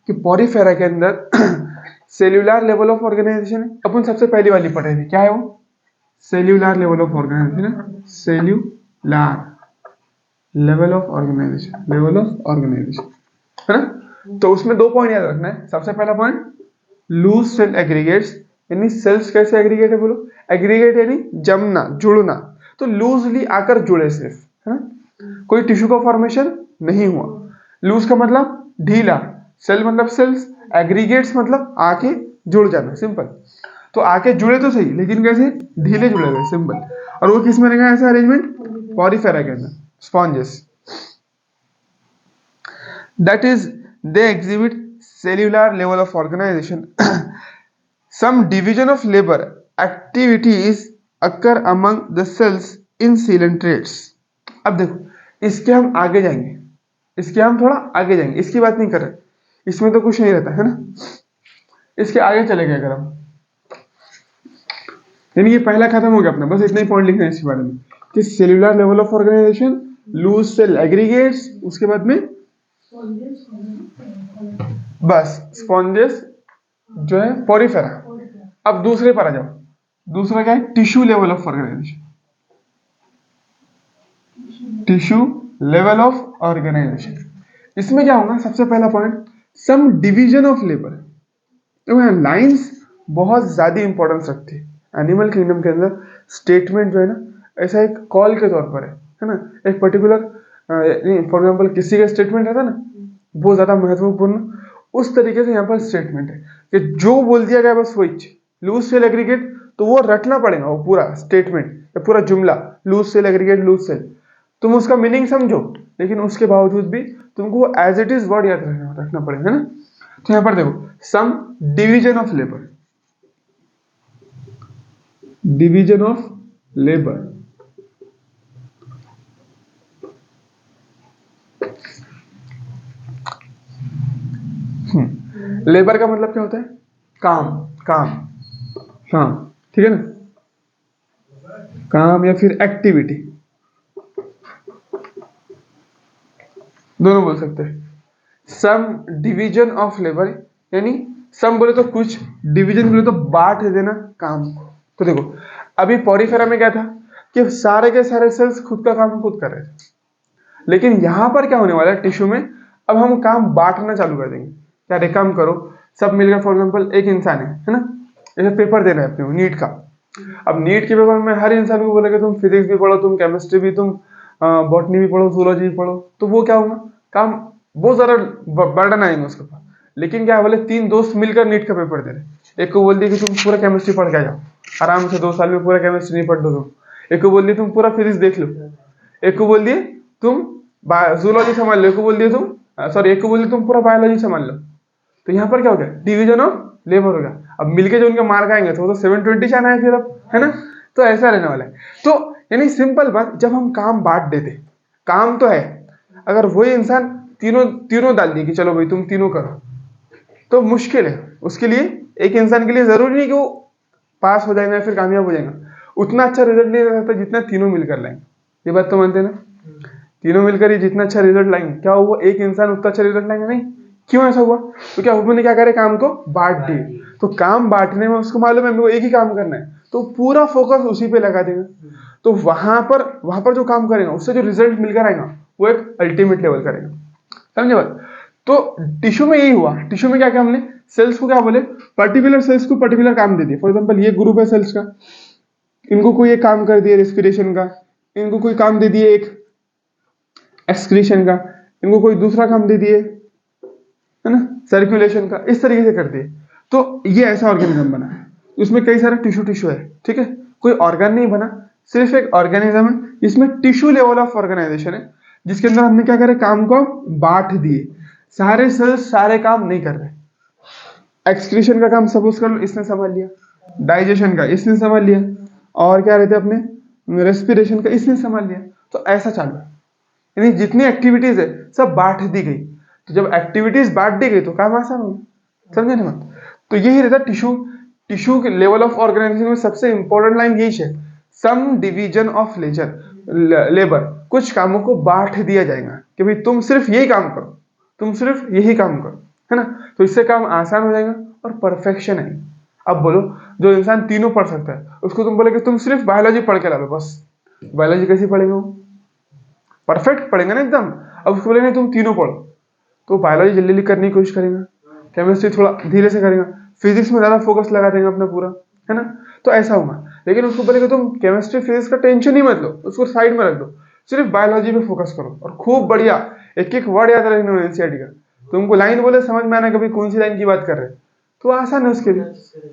कि पोरीफेरा के अंदर सेल्यूलर लेवल ऑफ ऑर्गेनाइजेशन है, अपन सबसे पहली वाली पढ़े थे, क्या है वो, cellular level of organisation, cellular level of organisation, level of organisation, है ना। तो उसमें दो पॉइंट याद रखना है, सबसे पहला पॉइंट लूज सेल एग्रीगेट्स, यानी सेल्स कैसे एग्रीगेट है बोलो, एग्रीगेट यानी जमना, जुड़ना, तो लूजली आकर जुड़े सिर्फ, है ना, कोई टिश्यू का फॉर्मेशन नहीं हुआ। लूज का मतलब ढीला, सेल मतलब सेल्स, एग्रीगेट्स मतलब आके जुड़ जाना, सिंपल। तो आके जुड़े तो सही, लेकिन कैसे, ढीले जुड़े हुए, सिंपल। और वो किस में रहेगा ऐसा अरेंजमेंट, पॉरीफेरा के अंदर, sponges. That is they exhibit cellular level of organisation. Some division of labor activities occur among the cells in coelentrates। अब देखो इसके हम आगे जाएंगे, इसके हम थोड़ा आगे जाएंगे, इसकी बात नहीं कर रहे, इसमें तो कुछ नहीं रहता है ना, इसके आगे चले गए अगर हम, यानी ये पहला खत्म हो गया अपना, बस इतना ही पॉइंट लिखना है इसके बारे में कि cellular level of organisation, loose cell aggregates, उसके बाद में बस स्पॉन्जेस जो है पॉरीफेरा। अब दूसरे पर आ जाओ, दूसरा क्या है, tissue level of organisation, tissue level of organisation. इसमें क्या होगा, सबसे पहला point, some division of labour. तो लाइंस बहुत ज्यादा इंपॉर्टेंस रखती है एनिमल किंगडम के अंदर। स्टेटमेंट जो है ना, ऐसा एक कॉल के तौर पर है ना, एक पर्टिकुलर, फॉर एग्जाम्पल किसी का स्टेटमेंट रहता है ना बहुत ज्यादा महत्वपूर्ण, उस तरीके से यहाँ पर स्टेटमेंट है कि जो बोल दिया गया बस वही, लूज सेल एग्रीगेट, तो वो रटना पड़ेगा, वो पूरा स्टेटमेंट या पूरा जुमला, loose cell aggregate loose cell, तुम उसका मीनिंग समझो, लेकिन उसके बावजूद भी तुमको एज इट इज वर्ड याद रखना पड़ेगा, है ना। तो यहाँ पर देखो, some division of labour, division of labour, labour का मतलब क्या होता है, काम, काम, हाँ ठीक है ना, काम या फिर एक्टिविटी, दोनों बोल सकते हैं। सम डिवीजन ऑफ लेबर, यानी सम बोले तो कुछ, डिवीजन बोले तो बांट देना काम को। तो देखो अभी पॉरीफेरा में क्या था कि सारे के सारे सेल्स खुद का काम खुद कर रहे थे, लेकिन यहां पर क्या होने वाला है टिश्यू में, अब हम काम बांटना चालू कर देंगे। क्या, एक काम करो, सब मिलकर, फॉर एग्जाम्पल एक इंसान है ना, जैसे पेपर देना है अपने नीट का। अब नीट के पेपर में हर इंसान को बोलेगा तुम फिजिक्स भी पढ़ो, तुम केमिस्ट्री भी, तुम बॉटनी भी पढ़ो, जूलॉजी भी पढ़ो, तो वो क्या होगा, काम बहुत ज्यादा बर्डन आएंगे उसके ऊपर। लेकिन क्या बोले, तीन दोस्त मिलकर नीट का पेपर दे रहे, एक को बोल दिया कि तुम पूरा केमिस्ट्री पढ़ के आ जाओ, आराम से 2 साल में पूरा केमिस्ट्री नहीं पढ़ दो तुम, एक को बोल दिया तुम पूरा फिजिक्स देख लो, एक को बोल दिए तुम जूलॉजी संभाल लो, एक को बोल दिया तुम सॉरी एक को बोल दिया तुम पूरा बायोलॉजी संभाल लो। तो यहाँ पर क्या हो गया, डिवीजन ऑफ लेबर हो गया। अब मिलके जो उनके मार्क आएंगे तो 720 जाना है फिर, अब है ना, तो ऐसा रहने वाला है। तो यानी सिंपल बात, जब हम काम बांट देते, काम तो है, अगर वही इंसान तीनों तीनों डाल दिए कि चलो भाई तुम तीनों करो, तो मुश्किल है उसके लिए। एक इंसान के लिए जरूरी नहीं कि वो पास हो जाएगा या फिर कामयाब हो जाएगा, उतना अच्छा रिजल्ट नहीं रहता जितना तीनों मिलकर लाएंगे। ये बात तो मानते हैं ना, तीनों मिलकर ही जितना अच्छा रिजल्ट लाएंगे, क्या हुआ, एक इंसान उतना अच्छा रिजल्ट लाएंगे नहीं, क्यों ऐसा हुआ, तो क्या हुआ, क्या करे, काम को बांट दिए। तो काम बांटने में उसको मालूम है मेरे को एक ही काम करना है, तो पूरा फोकस उसी पे लगा देगा। तो वहां पर जो काम करेगा उससे जो रिजल्ट मिलकर आएगा वो एक अल्टीमेट लेवल करेगा, समझे बात। तो टिश्यू में यही हुआ, टिश्यू में क्या क्या हमने सेल्स को क्या बोले, पर्टिकुलर सेल्स को पर्टिकुलर काम दे दिए। फॉर एग्जांपल ये ग्रुप है सेल्स का, इनको कोई एक काम कर दिया रेस्पिरेशन का, इनको कोई काम दे दिए एक एक्सक्रीशन का, इनको कोई दूसरा काम दे दिए, है ना, सर्कुलेशन का, इस तरीके से कर दिए। तो ये ऐसा ऑर्गेनिज्म बना है, इसमें कई सारे टिश्यू टिश्यू है, ठीक है, कोई ऑर्गन नहीं बना, सिर्फ एक ऑर्गेनिज्म है। इसमें टिश्यू लेवल ऑफ ऑर्गेनाइजेशन है, जिसके अंदर हमने क्या करे, काम को बांट दिए, सारे सेल्स सारे काम नहीं कर रहे। एक्सक्रीशन का काम सपोज कर लो इसने संभाल लिया, डाइजेशन का इसने संभाल लिया, और क्या रहते अपने रेस्पिरेशन का इसने संभाल लिया। तो ऐसा चालू है, यानी जितनी एक्टिविटीज है सब बांट दी गई। तो जब एक्टिविटीज बांट दी गई तो काम आसान हो, समझे ना बात। तो यही रहता टिश्यू, टिश्यू के लेवल ऑफ ऑर्गेनाइजेशन में सबसे इंपॉर्टेंट लाइन यही है, सम डिवीजन ऑफ लेबर, कुछ कामों को बांट दिया जाएगा कि भाई तुम सिर्फ यही काम करो, तुम सिर्फ यही काम करो, है ना। तो इससे काम आसान हो जाएगा और परफेक्शन है। अब बोलो, जो इंसान तीनों पढ़ सकता है उसको तुम बोले कि तुम सिर्फ बायोलॉजी पढ़ के ला लो, बस बायोलॉजी कैसी पढ़ेगा, परफेक्ट पढ़ेगा ना एकदम। अब उसको बोलेंगे तुम तीनों पढ़ो, तो बायोलॉजी जल्दी जल्दी करने की कोशिश करेगा, केमिस्ट्री थोड़ा धीरे से करेगा, फिजिक्स में ज़्यादा फोकस लगा देंगे अपना पूरा, है ना, तो ऐसा होगा। लेकिन उसको बोलेंगे तुम केमिस्ट्री फिजिक्स का टेंशन ही मत लो, उसको साइड में रख दो, सिर्फ बायोलॉजी पे फोकस करो और खूब बढ़िया एक एक वर्ड याद रखना एनसीईआरटी का। तुमको लाइन बोले समझ में आना कभी कौन सी लाइन की बात कर रहे हैं, तो आसान है उसके लिए,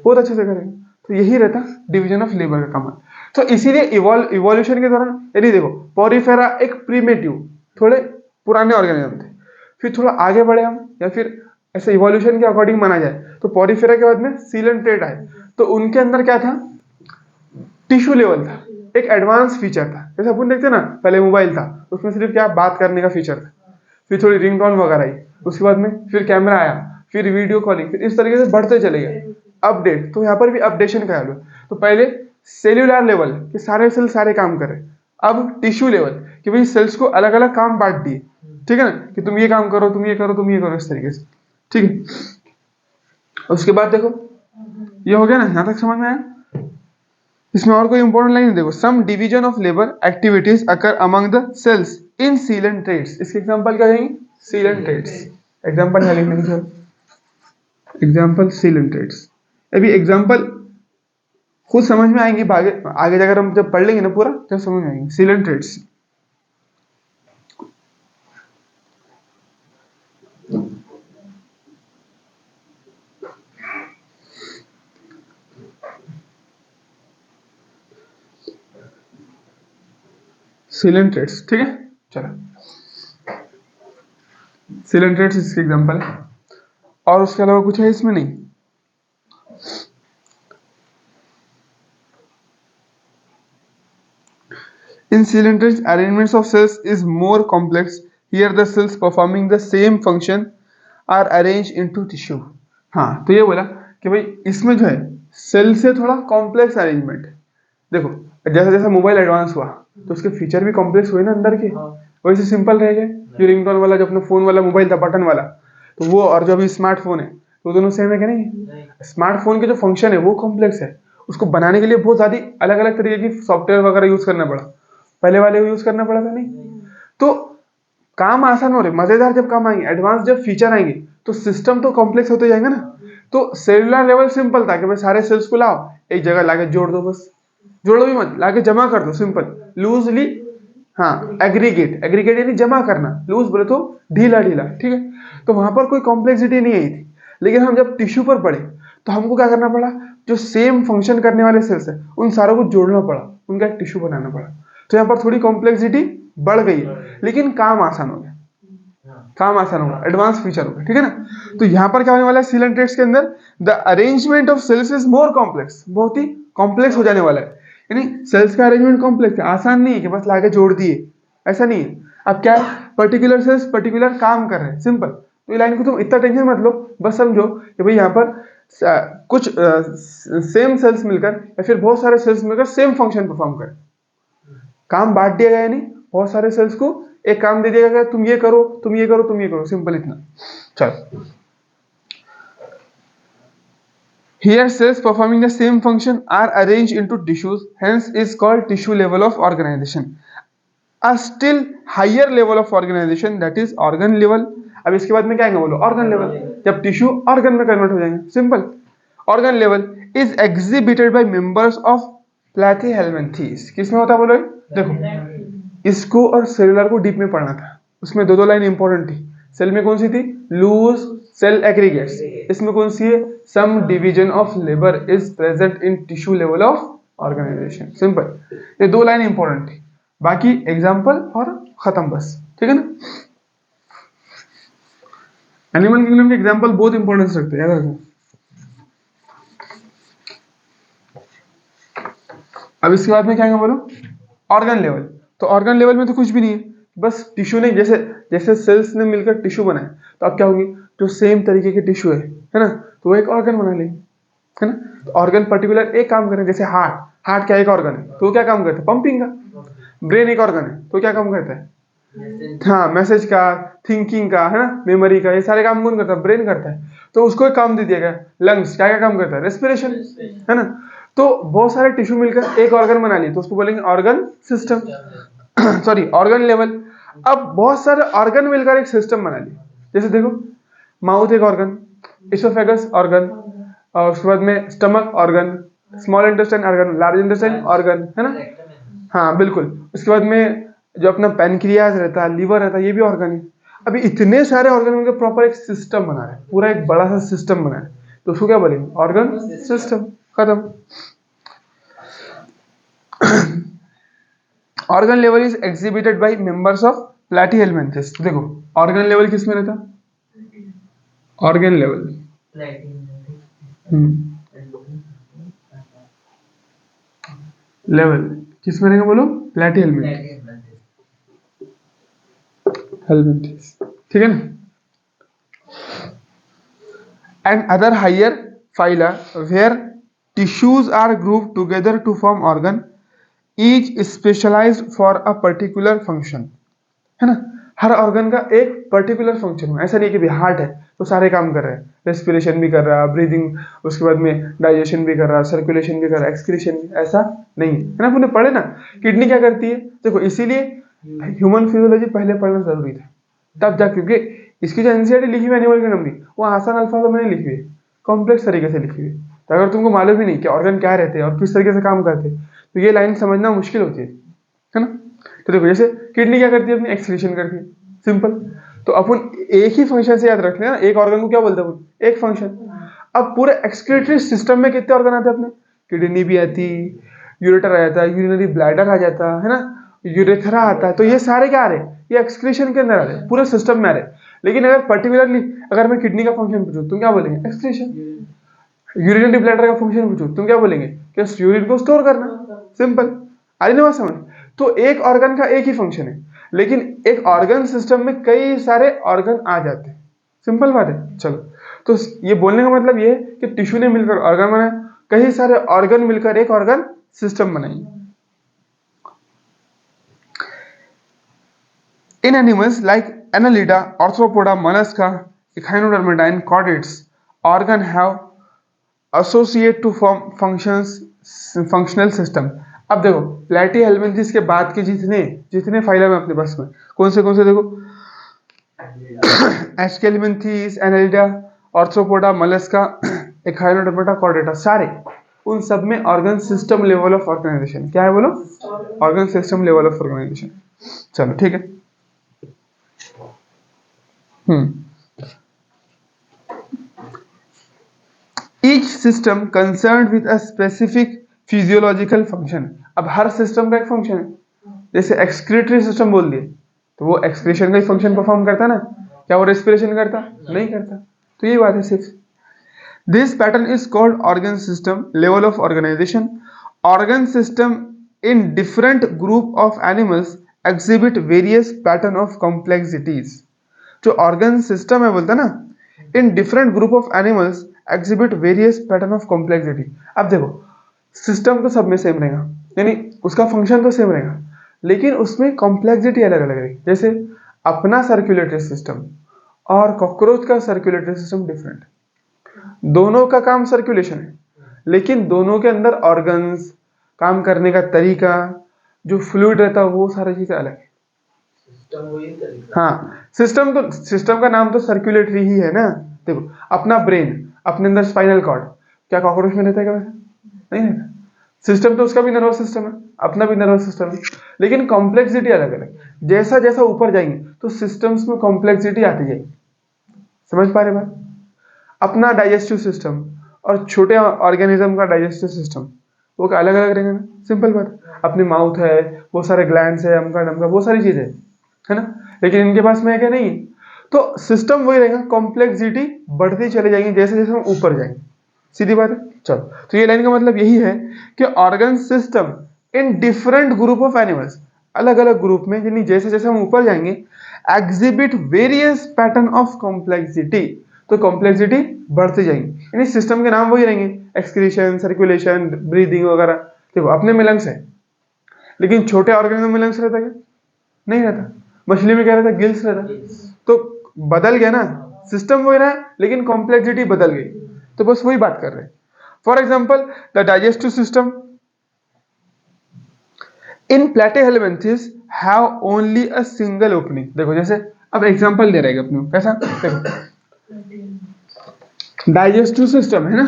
बहुत अच्छे से करेंगे। तो यही रहता डिवीजन ऑफ लेबर का कमाल। तो इसीलिए इवोल्यूशन के दौरान यदि देखो पॉरीफेरा एक प्रीमेटिव थोड़े पुराने ऑर्गेनिज्म थे, फिर थोड़ा आगे बढ़े हम या फिर ऐसे इवोल्यूशन के अकॉर्डिंग माना जाए तो पॉरीफेरा के बाद में सीलेंट्रेट आए, तो उनके अंदर क्या था, टिश्यू लेवल था, एक एडवांस फीचर था। जैसे अपन देखते ना पहले मोबाइल था उसमें सिर्फ क्या बात करने का फीचर था, फिर थोड़ी रिंगटोन वगैरह आई, उसके बाद में फिर कैमरा आया, फिर वीडियो कॉलिंग, फिर इस तरीके से बढ़ते चले गए अपडेट। तो यहाँ पर भी अपडेशन का है। तो पहले सेल्यूलर लेवल कि सारे सेल सारे काम कर रहे, अब टिश्यू लेवल कि भाई सेल्स को अलग अलग काम बांट दिए, ठीक है ना, कि तुम ये काम करो, तुम ये करो, तुम ये करो, इस तरीके से, ठीक है। उसके बाद देखो ये हो गया ना, यहां तक समझ में आया। इसमें और कोई इंपॉर्टेंट लाइन देखो, some division of labour activities occur among the cells in coelenterates. इसके एग्जांपल क्या रहेंगे, सीलेंट ट्रेड्स। एग्जांपल क्या लिखने की, एग्जांपल सीलेंट ट्रेड्स। अभी एग्जांपल खुद समझ में आएंगे, आगे आगे जाकर हम जब पढ़ लेंगे ना पूरा तब समझ में आएंगे। सीलेंट ट्रेड्स, सीलेंट ट्रेड्स, ठीक है। चलो सीलेंट ट्रेड्स इसके एग्जांपल है, और उसके अलावा कुछ है इसमें नहीं। In cylinders, arrangements of cells is more complex. Here the cells performing the same function are arranged into tissue. हाँ, तो ये बोला कि भाई इसमें जो है सेल से थोड़ा कॉम्प्लेक्स अरेंजमेंट। देखो जैसा जैसा मोबाइल एडवांस हुआ तो उसके फीचर भी कॉम्प्लेक्स हुए ना अंदर के, वैसे सिंपल रह गए। जो रिंगटोन वाला जो अपना फोन वाला मोबाइल था बटन वाला, तो वो और जो अभी स्मार्टफोन है तो दोनों सेम है क्या, नहीं। स्मार्टफोन के जो फंक्शन है वो कॉम्प्लेक्स है, उसको बनाने के लिए बहुत ज्यादा अलग अलग तरीके की सॉफ्टवेयर वगैरह यूज करना पड़ा, पहले वाले को यूज करना पड़ा था, नहीं। तो काम आसान हो रहे, मजेदार जब काम आएंगे, एडवांस जब फीचर आएंगे तो सिस्टम तो कॉम्प्लेक्स होते जाएंगे ना। तो सेलुलर लेवल सिंपल था कि भाई सारे सेल्स को लाओ एक जगह लाके जोड़ दो, बस जोड़ो भी मत, लाके जमा कर दो, सिंपल लूजली। हाँ, एग्रीगेट, एग्रीगेट यानी जमा करना, लूज बोले तो ढीला ढीला, ठीक है। तो वहां पर कोई कॉम्प्लेक्सिटी नहीं आई थी। लेकिन हम जब टिश्यू पर पढ़े तो हमको क्या करना पड़ा, जो सेम फंक्शन करने वाले सेल्स है उन सारों को जोड़ना पड़ा, उनका एक टिश्यू बनाना पड़ा। तो यहाँ पर थोड़ी कॉम्प्लेक्सिटी बढ़ गई है, लेकिन काम आसान हो गया, काम आसान होगा, एडवांस फीचर होगा, ठीक है ना। तो यहाँ पर क्या होने वाला है, सीलेंट ट्रेड्स के अंदर the arrangement of cells is more complex, बहुत ही कॉम्प्लेक्स हो जाने वाला है। यानी सेल्स का अरेंजमेंट कॉम्प्लेक्स है, आसान नहीं है कि बस लाके जोड़ दिए, ऐसा नहीं है। अब क्या है, पर्टिकुलर सेल्स पर्टिकुलर काम कर रहे हैं, सिंपल। तो ये लाइन को तुम इतना टेंशन मत लो, बस समझो कि भाई यहाँ पर कुछ सेम सेल्स मिलकर या फिर बहुत सारे सेल्स मिलकर सेम फंक्शन परफॉर्म करें। काम बांट दिया गया, नहीं बहुत सारे सेल्स को एक काम दे दिया गया, तुम ये करो, तुम ये करो, तुम ये करो, सिंपल इतना। चलो, here cells performing the same function are arranged into tissues, hence is called tissue level of organization. A still higher level of organization that is organ level. अब इसके बाद में क्या आएगा बोलो, ऑर्गन लेवल, जब टिश्यू ऑर्गन में convert हो जाएंगे, simple. Organ level is exhibited by members of Platyhelminthes. किसमें होता है बोलो, देखो इसको और सेलुलर को डीप में पढ़ना था, उसमें दो दो लाइन इंपॉर्टेंट थी। सेल में कौन सी थी, लूज सेल एग्रीगेट्स। इसमें कौन सी है, some division of labour is present in tissue level of organisation, simple. ये दो लाइन इंपॉर्टेंट थी, बाकी एग्जाम्पल और खत्म, बस, ठीक है ना। एनिमल किंगडम के एग्जाम्पल बहुत इंपॉर्टेंस रखते हैं, याद रखो। अब इसके बाद में क्या है बोलो, ऑर्गन लेवल। तो ऑर्गन लेवल में तो कुछ भी नहीं है, बस टिश्यू नहीं, जैसे जैसे सेल्स ने मिलकर टिश्यू बनाए तो अब क्या होगी, जो सेम तरीके के टिश्यू है ना, तो वो एक ऑर्गन बना लेंगे, है ना। तो ऑर्गन पर्टिकुलर एक काम करें, जैसे हार्ट, हार्ट क्या एक ऑर्गन है तो क्या काम करता है, पंपिंग का। ब्रेन एक ऑर्गन है तो क्या काम करता है, हाँ मैसेज का, थिंकिंग का, है ना, मेमोरी का, ये सारे काम कौन करता है, ब्रेन करता है। तो उसको एक काम दे दिया गया, लंग्स क्या क्या काम करता है, रेस्पिरेशन, है ना। तो बहुत सारे टिश्यू मिलकर एक ऑर्गन बना लिए तो उसको बोलेंगे organ system, sorry organ level. अब बहुत सारे ऑर्गन मिलकर एक सिस्टम बना लिए, जैसे देखो माउथ एक ऑर्गन, इसोफेगस ऑर्गन, और उसके बाद में stomach organ, small intestine organ, large intestine organ, है ना। हाँ बिल्कुल। उसके बाद में जो अपना पैनक्रियाज रहता है, लीवर रहता है, ये भी ऑर्गन है। अभी इतने सारे ऑर्गन मिलकर प्रॉपर एक सिस्टम बना है, पूरा एक बड़ा सा सिस्टम बना है, तो उसको क्या बोलेंगे, ऑर्गन सिस्टम। खत्म। Organ level is exhibited by members of Platyhelminthes. देखो ऑर्गन लेवल किस में रहता, ऑर्गन लेवल लेवल किस में रहेगा बोलो, प्लैटीहेलमिन्थेस, ठीक है ना। And other higher phyla where tissues are grouped together to form organ, each specialised for a particular function, है ना। हर ऑर्गन का एक पर्टिकुलर फंक्शन है, ऐसा नहीं कि भी हार्ट है तो सारे काम कर रहे हैं, रेस्पिरेशन भी कर रहा है, ब्रीदिंग, उसके बाद में डाइजेशन भी कर रहा है, सर्कुलेशन भी कर रहा है, एक्सक्रीशन भी, ऐसा नहीं है ना। आपने पढ़े ना किडनी क्या करती है, देखो इसीलिए ह्यूमन फिजियोलॉजी पहले पढ़ना जरूरी था, तब जा, क्योंकि इसकी जो एनसीईआरटी लिखी हुई एनिमल किंगडम की, वो आसान अल्फाजों में नहीं लिखी हुई है, कॉम्प्लेक्स तरीके से लिखी हुई है। तो अगर तुमको मालूम ही नहीं कि ऑर्गन क्या रहते हैं और किस तरीके से काम करते हैं, तो ये लाइन समझना मुश्किल होती है ना। तो देखो जैसे किडनी क्या करती है, अपनी एक्सक्रीशन करती है, सिंपल। तो अपन एक ही फंक्शन से याद रखते हैं ना, एक ऑर्गन को क्या बोलते हैं अपन, एक फंक्शन। अब पूरे एक्सक्रीटरी सिस्टम में कितने ऑर्गन आते हैं अपने, किडनी भी आती, यूरेटर आ जाता है, यूरिनरी ब्लैडर आ जाता है ना, यूरेथ्रा आता है, तो ये सारे क्या आ रहे हैं, ये एक्सक्रीशन के अंदर आ रहे हैं, पूरे सिस्टम में आ रहे हैं। लेकिन अगर पर्टिकुलरली अगर मैं किडनी का फंक्शन पूछूं, तुम क्या बोलेंगे, एक्सक्रीशन। यूरिनरी ब्लैडर का फंक्शन पूछूं, तुम क्या बोलेंगे, कि यूरिन को स्टोर करना, सिंपल। आई ना बात समझ। तो एक ऑर्गन का एक ही फंक्शन है, लेकिन एक ऑर्गन सिस्टम में कई सारे ऑर्गन आ जाते हैं, सिंपल बात है। चलो, तो ये बोलने का मतलब ये है कि टिश्यू ने मिलकर ऑर्गन बनाया, कई सारे ऑर्गन मिलकर एक ऑर्गन सिस्टम बनाई। In animals like Annelida, Arthropoda, Mollusca, Echinodermata and chordates, organ have associate to form functional system. अब देखो प्लैटीहेलमिन्थेस के बाद के जितने जितने फाइलम है अपने पास में, कौन से देखो, Aschelminthes, Annelida, Arthropoda, Mollusca, Echinodermata, Chordata, सारे उन सब में organ system level of organisation क्या है बोलो, organ system level of organisation. चलो ठीक है। Each system concerned with a specific physiological function। अब हर सिस्टम का एक फंक्शन है, जैसे एक्सक्रीटरी सिस्टम बोल दिए तो वो एक्सक्रीशन का ही फंक्शन परफॉर्म करता ना, क्या वो रेस्पिरेशन करता, नहीं करता। तो यही बात है सिर्फ। This pattern is called organ system level of organisation. Organ system in different group of animals exhibit various pattern of complexities. जो ऑर्गन सिस्टम है बोलता ना, in different group of animals exhibit various pattern of complexity. अब देखो system तो सब में same रहेगा, यानी उसका फंक्शन तो सेम रहेगा, लेकिन उसमें कॉम्प्लेक्सिटी अलग अलग रहेगी। जैसे अपना सर्कुलेटरी सिस्टम और कॉकरोच का सर्कुलेटरी सिस्टम डिफरेंट, दोनों का काम सर्कुलेशन है, लेकिन दोनों के अंदर ऑर्गन्स, काम करने का तरीका, जो फ्लूइड रहता है, वो सारी चीजें अलग है। हाँ सिस्टम का नाम तो सर्कुलेटरी ही है ना। देखो अपना ब्रेन, अपने अंदर स्पाइनल कॉर्ड, क्या कॉकरोच में रहता है क्या वैसे, नहीं रहता। सिस्टम तो उसका भी नर्वस सिस्टम है, अपना भी नर्वस सिस्टम है, लेकिन कॉम्प्लेक्सिटी अलग अलग। जैसा जैसा ऊपर जाएंगे तो सिस्टम्स में कॉम्प्लेक्सिटी आती जाएगी। समझ पा रहे बात। अपना डाइजेस्टिव सिस्टम और छोटे ऑर्गेनिज्म का डाइजेस्टिव सिस्टम वो अलग अलग रहेगा ना, सिंपल बात। अपनी माउथ है, वो सारे ग्लैंड्स है, अमका डमका, वो सारी चीजें है ना, लेकिन इनके पास में है क्या, नहीं। तो सिस्टम वही रहेगा, कॉम्प्लेक्सिटी बढ़ती चले जाएंगे जैसे जैसे हम ऊपर जाएंगे, सीधी बात है। चलो, तो ये लाइन का मतलब यही है कि organ system in different group of animals, अलग अलग ग्रुप में, यानी जैसे जैसे हम ऊपर जाएंगे, exhibit various pattern of complexity, तो कॉम्प्लेक्सिटी बढ़ती जाएंगी। यानी सिस्टम के नाम वही रहेंगे, एक्सक्रीशन, सर्कुलेशन, ब्रीदिंग वगैरह। देखो अपने में लंग्स है, लेकिन छोटे ऑर्गेनिज्म में लंग्स रहता क्या, नहीं रहता। मछली में क्या रहता, गिल्स रहता। तो बदल गया ना, सिस्टम वही रहा लेकिन कॉम्प्लेक्सिटी बदल गई। तो बस वही बात कर रहे हैं। For example the digestive system in Platyhelminthes have only a single opening. देखो जैसे अब एग्जांपल दे रहे हैं अपने, कैसा देखो, डाइजेस्टिव सिस्टम है ना,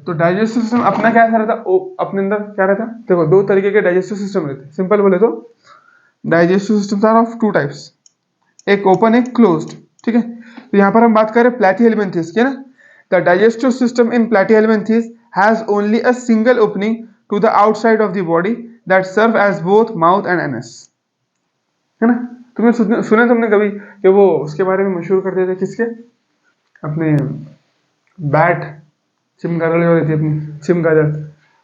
तो डाइजेस्टिव सिस्टम अपना क्या रहता अपने अंदर क्या रहता, देखो दो तरीके के डाइजेस्टिव सिस्टम रहते हैं। सिंपल बोले तो digestive system are of two types, एक ओपन एक क्लोज्ड। ठीक है, तो यहाँ पर हम बात करें प्लैटिहेल्मिन्थेस की ना। The digestive system in Platyhelminthes has only a single opening to the outside of the body that serve as both mouth and anus, है ना। तुमने सुने तुमने कभी कि वो उसके बारे में मशहूर करते थे, किसके, अपने बैट चिमगादड़ जो रहती है अपनी चिमगादड़,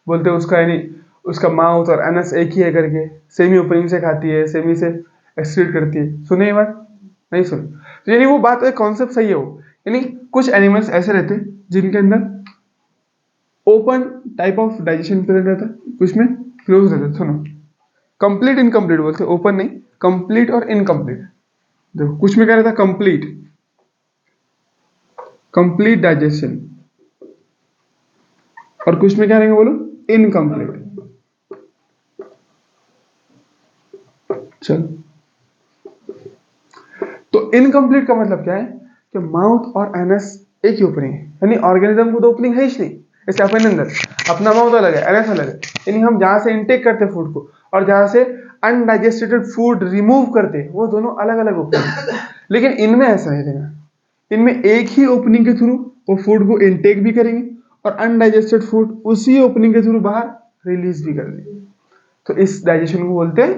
बोलते हैं उसका यानी उसका माउथ और एनस एक ही है करके, सेमी ओपनिंग से खाती है सेमी से एक्सक्रीट करती है। सुने ये बात, नहीं सुने? तो यानी वो बात एक कॉन्सेप्ट सही है वो, यानी कुछ एनिमल्स ऐसे रहते हैं जिनके अंदर open type of digestion present रहता है, कुछ में क्लोज रहता है। सुनो, कंप्लीट इनकम्प्लीट बोलते हैं, ओपन नहीं, कंप्लीट और इनकम्प्लीट। देखो कुछ में क्या रहता है, कंप्लीट, कंप्लीट डाइजेशन, और कुछ में क्या रहेंगे बोलो, इनकम्प्लीट। चलो, तो इनकम्प्लीट का मतलब क्या है कि माउथ और एनस एक ही ओपनिंग है, यानी ऑर्गेनिज्म को तो ओपनिंग है ही नहीं। जैसे अपने अंदर अपना माउथ अलग है, एनस अलग है, यानी हम जहां से इनटेक करते हैं फूड को और जहां से अनडाइजेस्टेड फूड रिमूव करते हैं, वो दोनों अलग अलग ओपनिंग। लेकिन इनमें ऐसा है, देखना, इनमें एक ही ओपनिंग के थ्रू वो फूड को इनटेक भी करेंगे और अनडाइजेस्टेड फूड उसी ओपनिंग के थ्रू बाहर रिलीज भी कर देंगे। तो इस डाइजेशन को बोलते हैं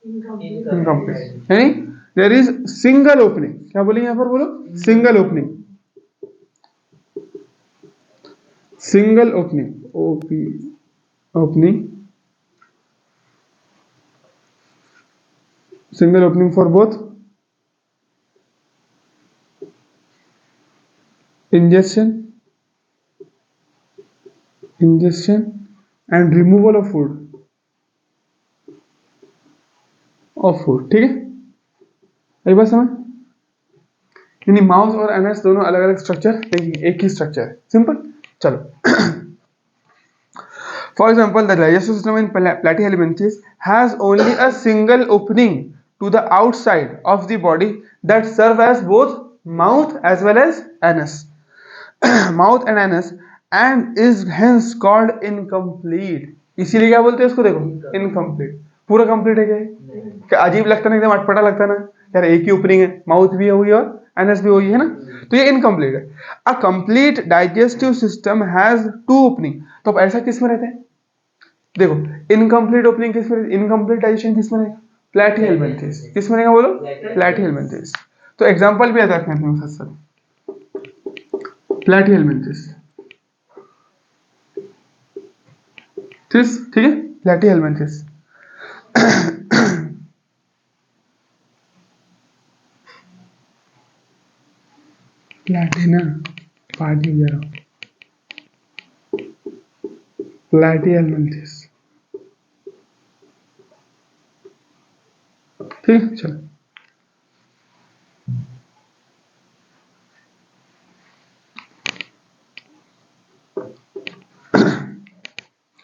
इनकम्प्लीट, यानी देयर इज सिंगल ओपनिंग। क्या बोलेंगे यहां पर, बोलो single opening, single opening, OP opening, single opening for both ingestion and removal of food, ठीक है, एक बात समझ, यानी माउथ और एनएस दोनों अलग अलग स्ट्रक्चर, एक ही स्ट्रक्चर है, सिंपल। चलो, for example the digestive system in Platyhelminthes has only a single opening to the outside of the body that serve as both mouth as well as anus, mouth and anus, and is hence called incomplete. इसीलिए क्या बोलते हैं उसको, देखो incomplete. पूरा complete है क्या, क्या अजीब लगता है ना, एकदम अटपटा लगता है ना यार, एक ही ओपनिंग है, माउथ भी हुई और एनस भी हुई है ना, तो ये इनकम्प्लीट है। A complete digestive system has two opening. तो अब ऐसा किस में रहता है, देखो इनकम्प्लीट ओपनिंग किस में, इनकम्प्लीट डाइजेशन किस में रहेगा, प्लैटिहेल्मिन्थेस। किस में रहेगा बोलो, प्लैटिहेल्मिन्थेस। तो एग्जांपल भी आता है साथ साथ, प्लैटिहेल्मिन्थेस, ठीक है, प्लैटिहेल्मिन्थेस। प्लैटिना पार्टी हो जा रहा हूं, प्लैटिहेल्मिन्थेस, ठीक, चलो।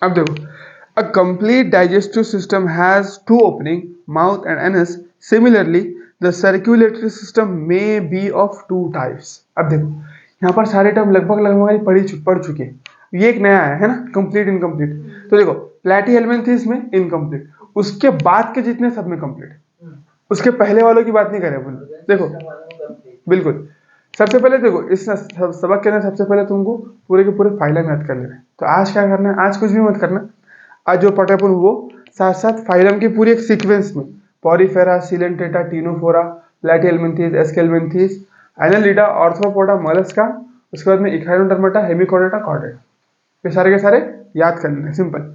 अब देखो, a complete digestive system has two opening, mouth and anus. Similarly, the circulatory system may be of two types. अब देखो यहाँ पर सारे टर्म लगभग लगभग पढ़ चुके हैं, ये एक नया है ना, कंप्लीट इनकम्प्लीट। तो देखो प्लैटिहेल्मिन्थेस में इनकम्प्लीट, उसके बाद के जितने सब में कंप्लीट, उसके पहले वालों की बात नहीं करें अपन। देखो बिल्कुल, सबसे पहले देखो इस सबक के अंदर सबसे पहले तुमको पूरे के पूरे फाइलम याद कर लेना है। तो आज क्या करना है, आज कुछ भी मत करना, आज जो पढ़े अपन वो साथ साथ फाइलम की पूरी एक सीक्वेंस में Porifera, Coelenterata, Ctenophora, Platyhelminthes, Aschelminthes, Annelida, Arthropoda, Mollusca, उसके बाद में इचाइनोडर्मेटा, हेमिकोडेटा, कॉर्डेटा, ये सारे के सारे याद कर लेना, सिंपल।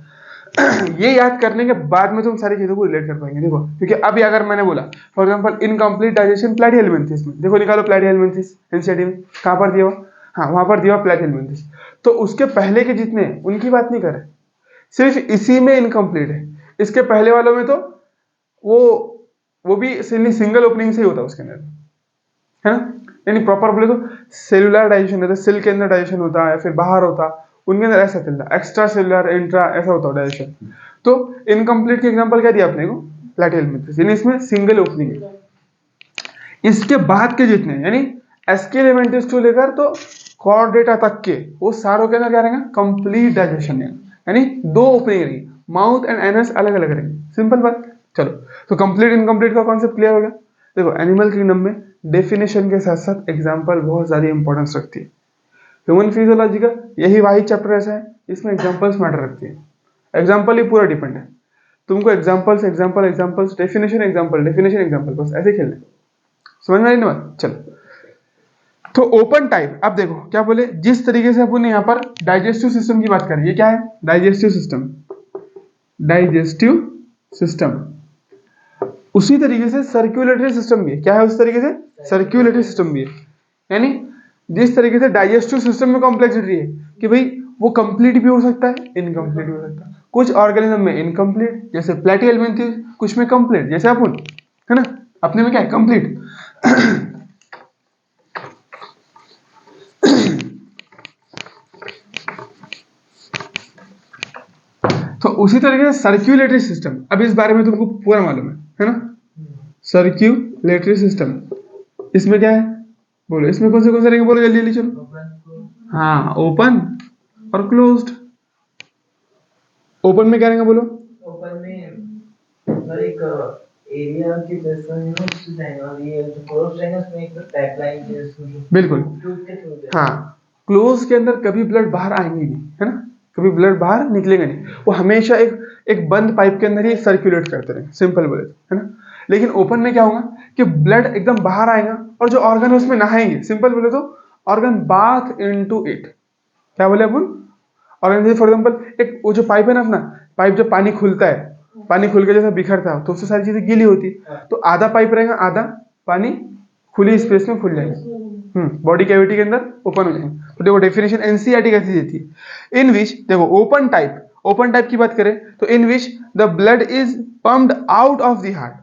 ये याद करने के बाद में तुम सारी चीजों को रिलेट कर पाएंगे। देखो क्योंकि अभी अगर मैंने बोला फॉर एग्जांपल इनकम्प्लीट डाइजेशन प्लैटिहेल्मिन्थेस में, देखो निकालो प्लैटिहेल्मिन्थेस एनसीईआरटी में, कहां पर दिया हुआ, हाँ वहां पर दिया हुआ प्लैटिहेल्मिन्थेस। तो उसके पहले के जितने उनकी बात नहीं करें, सिर्फ इसी में इनकम्प्लीट है। इसके पहले वालों में तो वो भी सिंगल ओपनिंग से ही होता है उसके अंदर, है ना, यानी प्रॉपर बोले तो सेलुलर डाइजेशन रहता है, सेल के अंदर डाइजेशन होता है या फिर बाहर होता, उनके अंदर ऐसा चलता है, एक्स्ट्रा सेलुलर, इंट्रा, ऐसा होता है डाइजेशन। तो इनकम्प्लीट के एग्जांपल क्या दिया अपने को, प्लैटिहेल्मिन्थेस, यानी इसमें सिंगल ओपनिंग है। इसके बाद के जितने यानी एस्केलेमेंटिस टू लेकर तो कॉर्डेटा तक के वो सारों के अंदर क्या रहेगा, कंप्लीट डाइजेशन है, यानी दो ओपनिंग रहेगी, माउथ एंड एनस अलग अलग रहेंगे। सिंपल बात। चलो, तो कंप्लीट इनकम्प्लीट का कॉन्सेप्ट क्लियर हो गया। देखो, एनिमल किंगडम में डेफिनेशन के साथ साथ एग्जाम्पल बहुत ज्यादा इंपॉर्टेंस रखती है। ह्यूमन फिजियोलॉजी का यही वाही चैप्टर ऐसा है, इसमें एग्जाम्पल्स मैटर रखती है। एग्जाम्पल ही पूरा डिपेंड है। तुमको examples example examples definition example definition example, बस ऐसे खेलना है। समझ में आई ना बात? चलो, तो ओपन टाइप, अब देखो क्या बोले, जिस तरीके से अपन यहाँ पर डाइजेस्टिव सिस्टम की बात करें, ये क्या है, डाइजेस्टिव सिस्टम, डाइजेस्टिव सिस्टम, उसी तरीके से सर्क्यूलेटरी सिस्टम भी है। क्या है उस तरीके से? सर्क्यूलेटरी सिस्टम भी है। यानी जिस तरीके से डाइजेस्टिव सिस्टम में कॉम्प्लेक्सिटी है कि भाई वो कंप्लीट भी हो सकता है, इनकम्प्लीट भी हो सकता है। कुछ ऑर्गेनिज्म में इनकम्प्लीट, जैसे प्लेटिहेल्मिन्थेस, कुछ में कंप्लीट, जैसे अपन, है ना, अपने में क्या है, कंप्लीट। तो उसी तरीके से सर्क्यूलेटरी सिस्टम, अब इस बारे में तुमको पूरा मालूम है ना? सर्क्यूलेटरी सिस्टम, इसमें क्या है बोलो, इसमें कौन से रहेंगे बोलो, जल्दी जल्दी चलो। हाँ, ओपन और क्लोज्ड। ओपन में क्या रहेंगे बोलो? ओपन में एक एरिया की जैसा है ना, उससे जाएगा, और ये जो क्लोज रहेगा उसमें एक पाइपलाइन है, बिल्कुल। हाँ, क्लोज के अंदर कभी ब्लड बाहर आएंगे नहीं, है ना, कभी ब्लड बाहर निकलेगा नहीं, वो हमेशा एक बंद पाइप के अंदर ही सर्कुलेट करते रहेंगे, सिंपल बोले, है ना। लेकिन ओपन में क्या होगा कि ब्लड एकदम बाहर आएगा और जो ऑर्गन है उसमें नहाएंगे, सिंपल बोले तो ऑर्गन बाथ इनटू इट। क्या बोले अपन? ऑर्गन, फॉर एग्जांपल एक वो जो पाइप है ना अपना, पाइप जब पानी खुलता है, पानी खुल के जैसा बिखरता है तो उससे सारी चीजें गीली होती है, तो आधा पाइप रहेगा, आधा पानी खुली स्पेस में खुल जाएगा, बॉडी कैविटी के अंदर ओपन हो जाएंगे। तो देखो डेफिनेशन एनसीईआरटी कैसी देती है, इन विच, देखो ओपन टाइप की बात करें तो in which the blood is pumped out of the heart.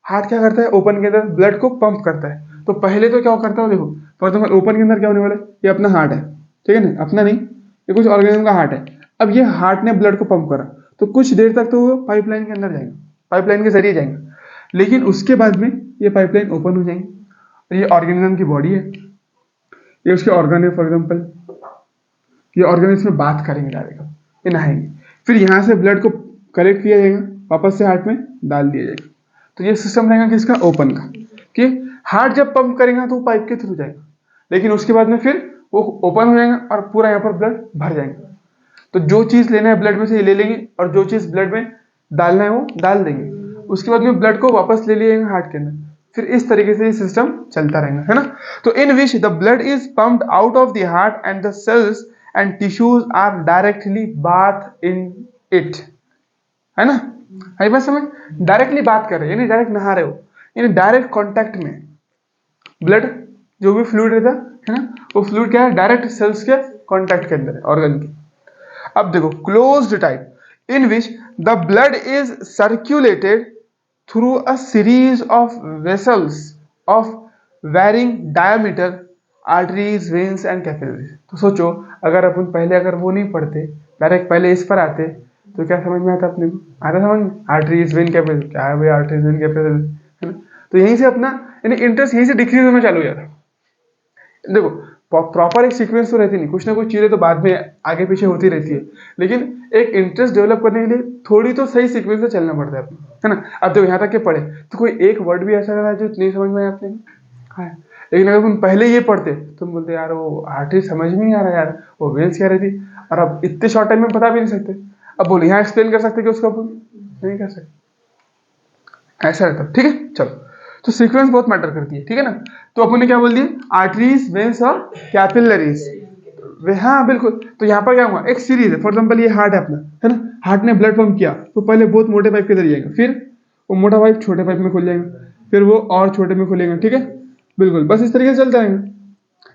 Heart क्या करता है? ओपन के अंदर ब्लड को पंप करता है। तो पहले तो क्या करता है, देखो फॉर एग्जाम्पल ओपन के अंदर क्या होने वाला है, ये अपना हार्ट है, ठीक है ना, अपना नहीं, ये कुछ ऑर्गेनिज्म का हार्ट है। अब ये हार्ट ने ब्लड को पंप करा तो कुछ देर तक तो वो पाइपलाइन के अंदर जाएगा, पाइपलाइन के जरिए जाएंगे, लेकिन उसके बाद में ये पाइपलाइन ओपन हो जाएंगे। ये ऑर्गेनिज्म की बॉडी है, ये उसके ऑर्गन है, फॉर एग्जांपल ये ऑर्गन इसमें बात करेंगे डायरेक्ट, ये नहाएंगे, फिर यहाँ से ब्लड को कलेक्ट किया जाएगा, वापस से हार्ट में डाल दिया जाएगा। तो ये सिस्टम रहेगा किसका? ओपन का, कि हार्ट जब पंप करेगा तो पाइप के थ्रू जाएगा, लेकिन उसके बाद में फिर वो ओपन हो जाएगा और पूरा यहाँ पर ब्लड भर जाएगा। तो जो चीज लेना है ब्लड में से ये ले लेंगे, और जो चीज ब्लड में डालना है वो डाल देंगे, उसके बाद में ब्लड को वापस ले लिएगा हार्ट के अंदर। फिर इस तरीके से ये सिस्टम चलता रहेगा, है ना। तो in which the blood is pumped out of the heart and the cells and tissues are directly bath in it, है ना। आई बात समझ? डायरेक्टली बात कर रहे हो यानी डायरेक्ट नहा रहे हो, यानी डायरेक्ट कॉन्टैक्ट में ब्लड, जो भी फ्लूइड रहता है ना, वो फ्लूइड क्या है, डायरेक्ट सेल्स के कॉन्टैक्ट के अंदर है, ऑर्गन के। अब देखो closed type, in which the blood is circulated through a series of vessels of varying diameter, arteries, veins and capillaries. तो सोचो अगर अपन पहले अगर वो नहीं पढ़ते, डायरेक्ट पहले इस पर आते, तो क्या समझ में आता अपने को? आता समझ में? आर्टरीज, वेन, कैपिलरी, क्या है भाई आर्टरीज, वेन, कैपिलरी, है ना। तो यहीं से अपना यानी इंटरेस्ट यहीं से डिक्रीज होना चालू हो जाता। देखो प्रॉपर एक सीक्वेंस तो रहती नहीं, कुछ ना कुछ चीजें तो बाद में आगे पीछे होती रहती है, लेकिन एक इंटरेस्ट डेवलप करने के लिए थोड़ी तो सही सीक्वेंस से चलना पड़ता है अपने, है ना। अब देखो यहाँ तक के पढ़े तो कोई एक वर्ड भी ऐसा रहा जो नहीं समझ में आया अपने, हाँ। लेकिन अगर तुम पहले ये पढ़ते तुम बोलते यार वो आर्टरी समझ में नहीं आ रहा यार, वो वेन्स क्या रहती, और अब इतने शॉर्ट टाइम में बता भी नहीं सकते। अब बोलो यहाँ एक्सप्लेन कर सकते कि उसका नहीं कर सकते, ऐसा रहता। ठीक है, चलो, तो सीक्वेंस बहुत मैटर करती है, ठीक है ना। तो अपन ने क्या बोल दिया, आर्टरीज, वेन्स और कैपिलरीज। हाँ बिल्कुल। तो यहाँ पर क्या हुआ, एक सीरीज है, फॉर एग्जांपल ये हार्ट है अपना, है ना, हार्ट ने ब्लड पंप किया तो पहले बहुत मोटे पाइप के जरिए जाएगा, फिर वो मोटा पाइप छोटे पाइप में खुल जाएगा, फिर वो और छोटे में खुलेगा, ठीक है, बिल्कुल, बस इस तरीके से चलता रहेगा।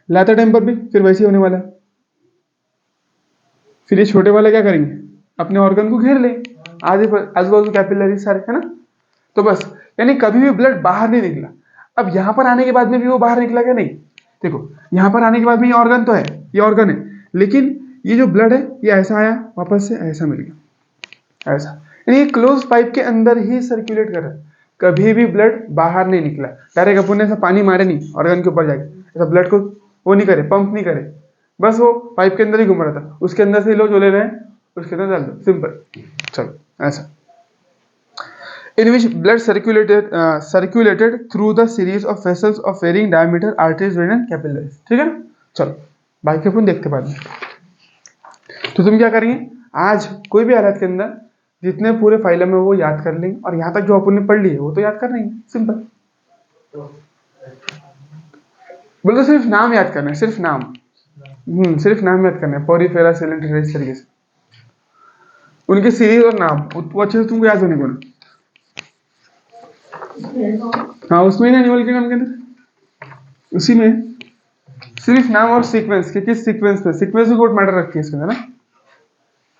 लाते टाइम पर भी फिर वैसे ही होने वाला है। फिर ये छोटे वाले क्या करेंगे, अपने ऑर्गन को घेर ले, आजू बाजू कैपिलरी सारे, है ना। तो बस यानी कभी भी ब्लड बाहर नहीं निकला। अब यहां पर आने के बाद में भी वो बाहर निकला क्या? नहीं। देखो यहां पर आने के बाद में ये ऑर्गन तो है, ये ऑर्गन है, लेकिन ये जो ब्लड है ये ऐसा आया, वापस से ऐसा मिल गया, ऐसा, यानी क्लोज पाइप के अंदर ही सर्कुलेट कर रहा है, कभी भी ब्लड बाहर नहीं निकला। डायरेक्ट अपन ने ऐसा पानी मारे नहीं ऑर्गन के ऊपर जाके, ऐसा ब्लड को वो नहीं करे, पंप नहीं करे, बस वो पाइप के अंदर ही घूम रहा था, उसके अंदर से ही लो जो ले रहे हैं उसके अंदर डाल दो, सिंपल। चलो ऐसा, in which blood circulated through the series of vessels of varying diameter, arteries, veins and capillaries। ठीक है ना। चलो बाकी अपन देखते बाद में। तो तुम क्या करेंगे, आज कोई भी हालत के अंदर जितने पूरे फाइलम है वो याद कर लेंगे, और यहाँ तक जो अपन ने पढ़ ली है वो तो याद कर लेंगे, सिंपल। बोलो सिर्फ नाम याद करना है, सिर्फ नाम, सिर्फ नाम याद करना है, पोरीफेरा, सिलेंडर, इस तरीके से उनके सीरीज और नाम वो अच्छे से तुमको याद होने को ना। हाँ उसमें ही एनिमल के नाम के अंदर, उसी में सिर्फ नाम और सीक्वेंस के किस सीक्वेंस में, सीक्वेंस भी बहुत मैटर रखती है इसमें, है ना।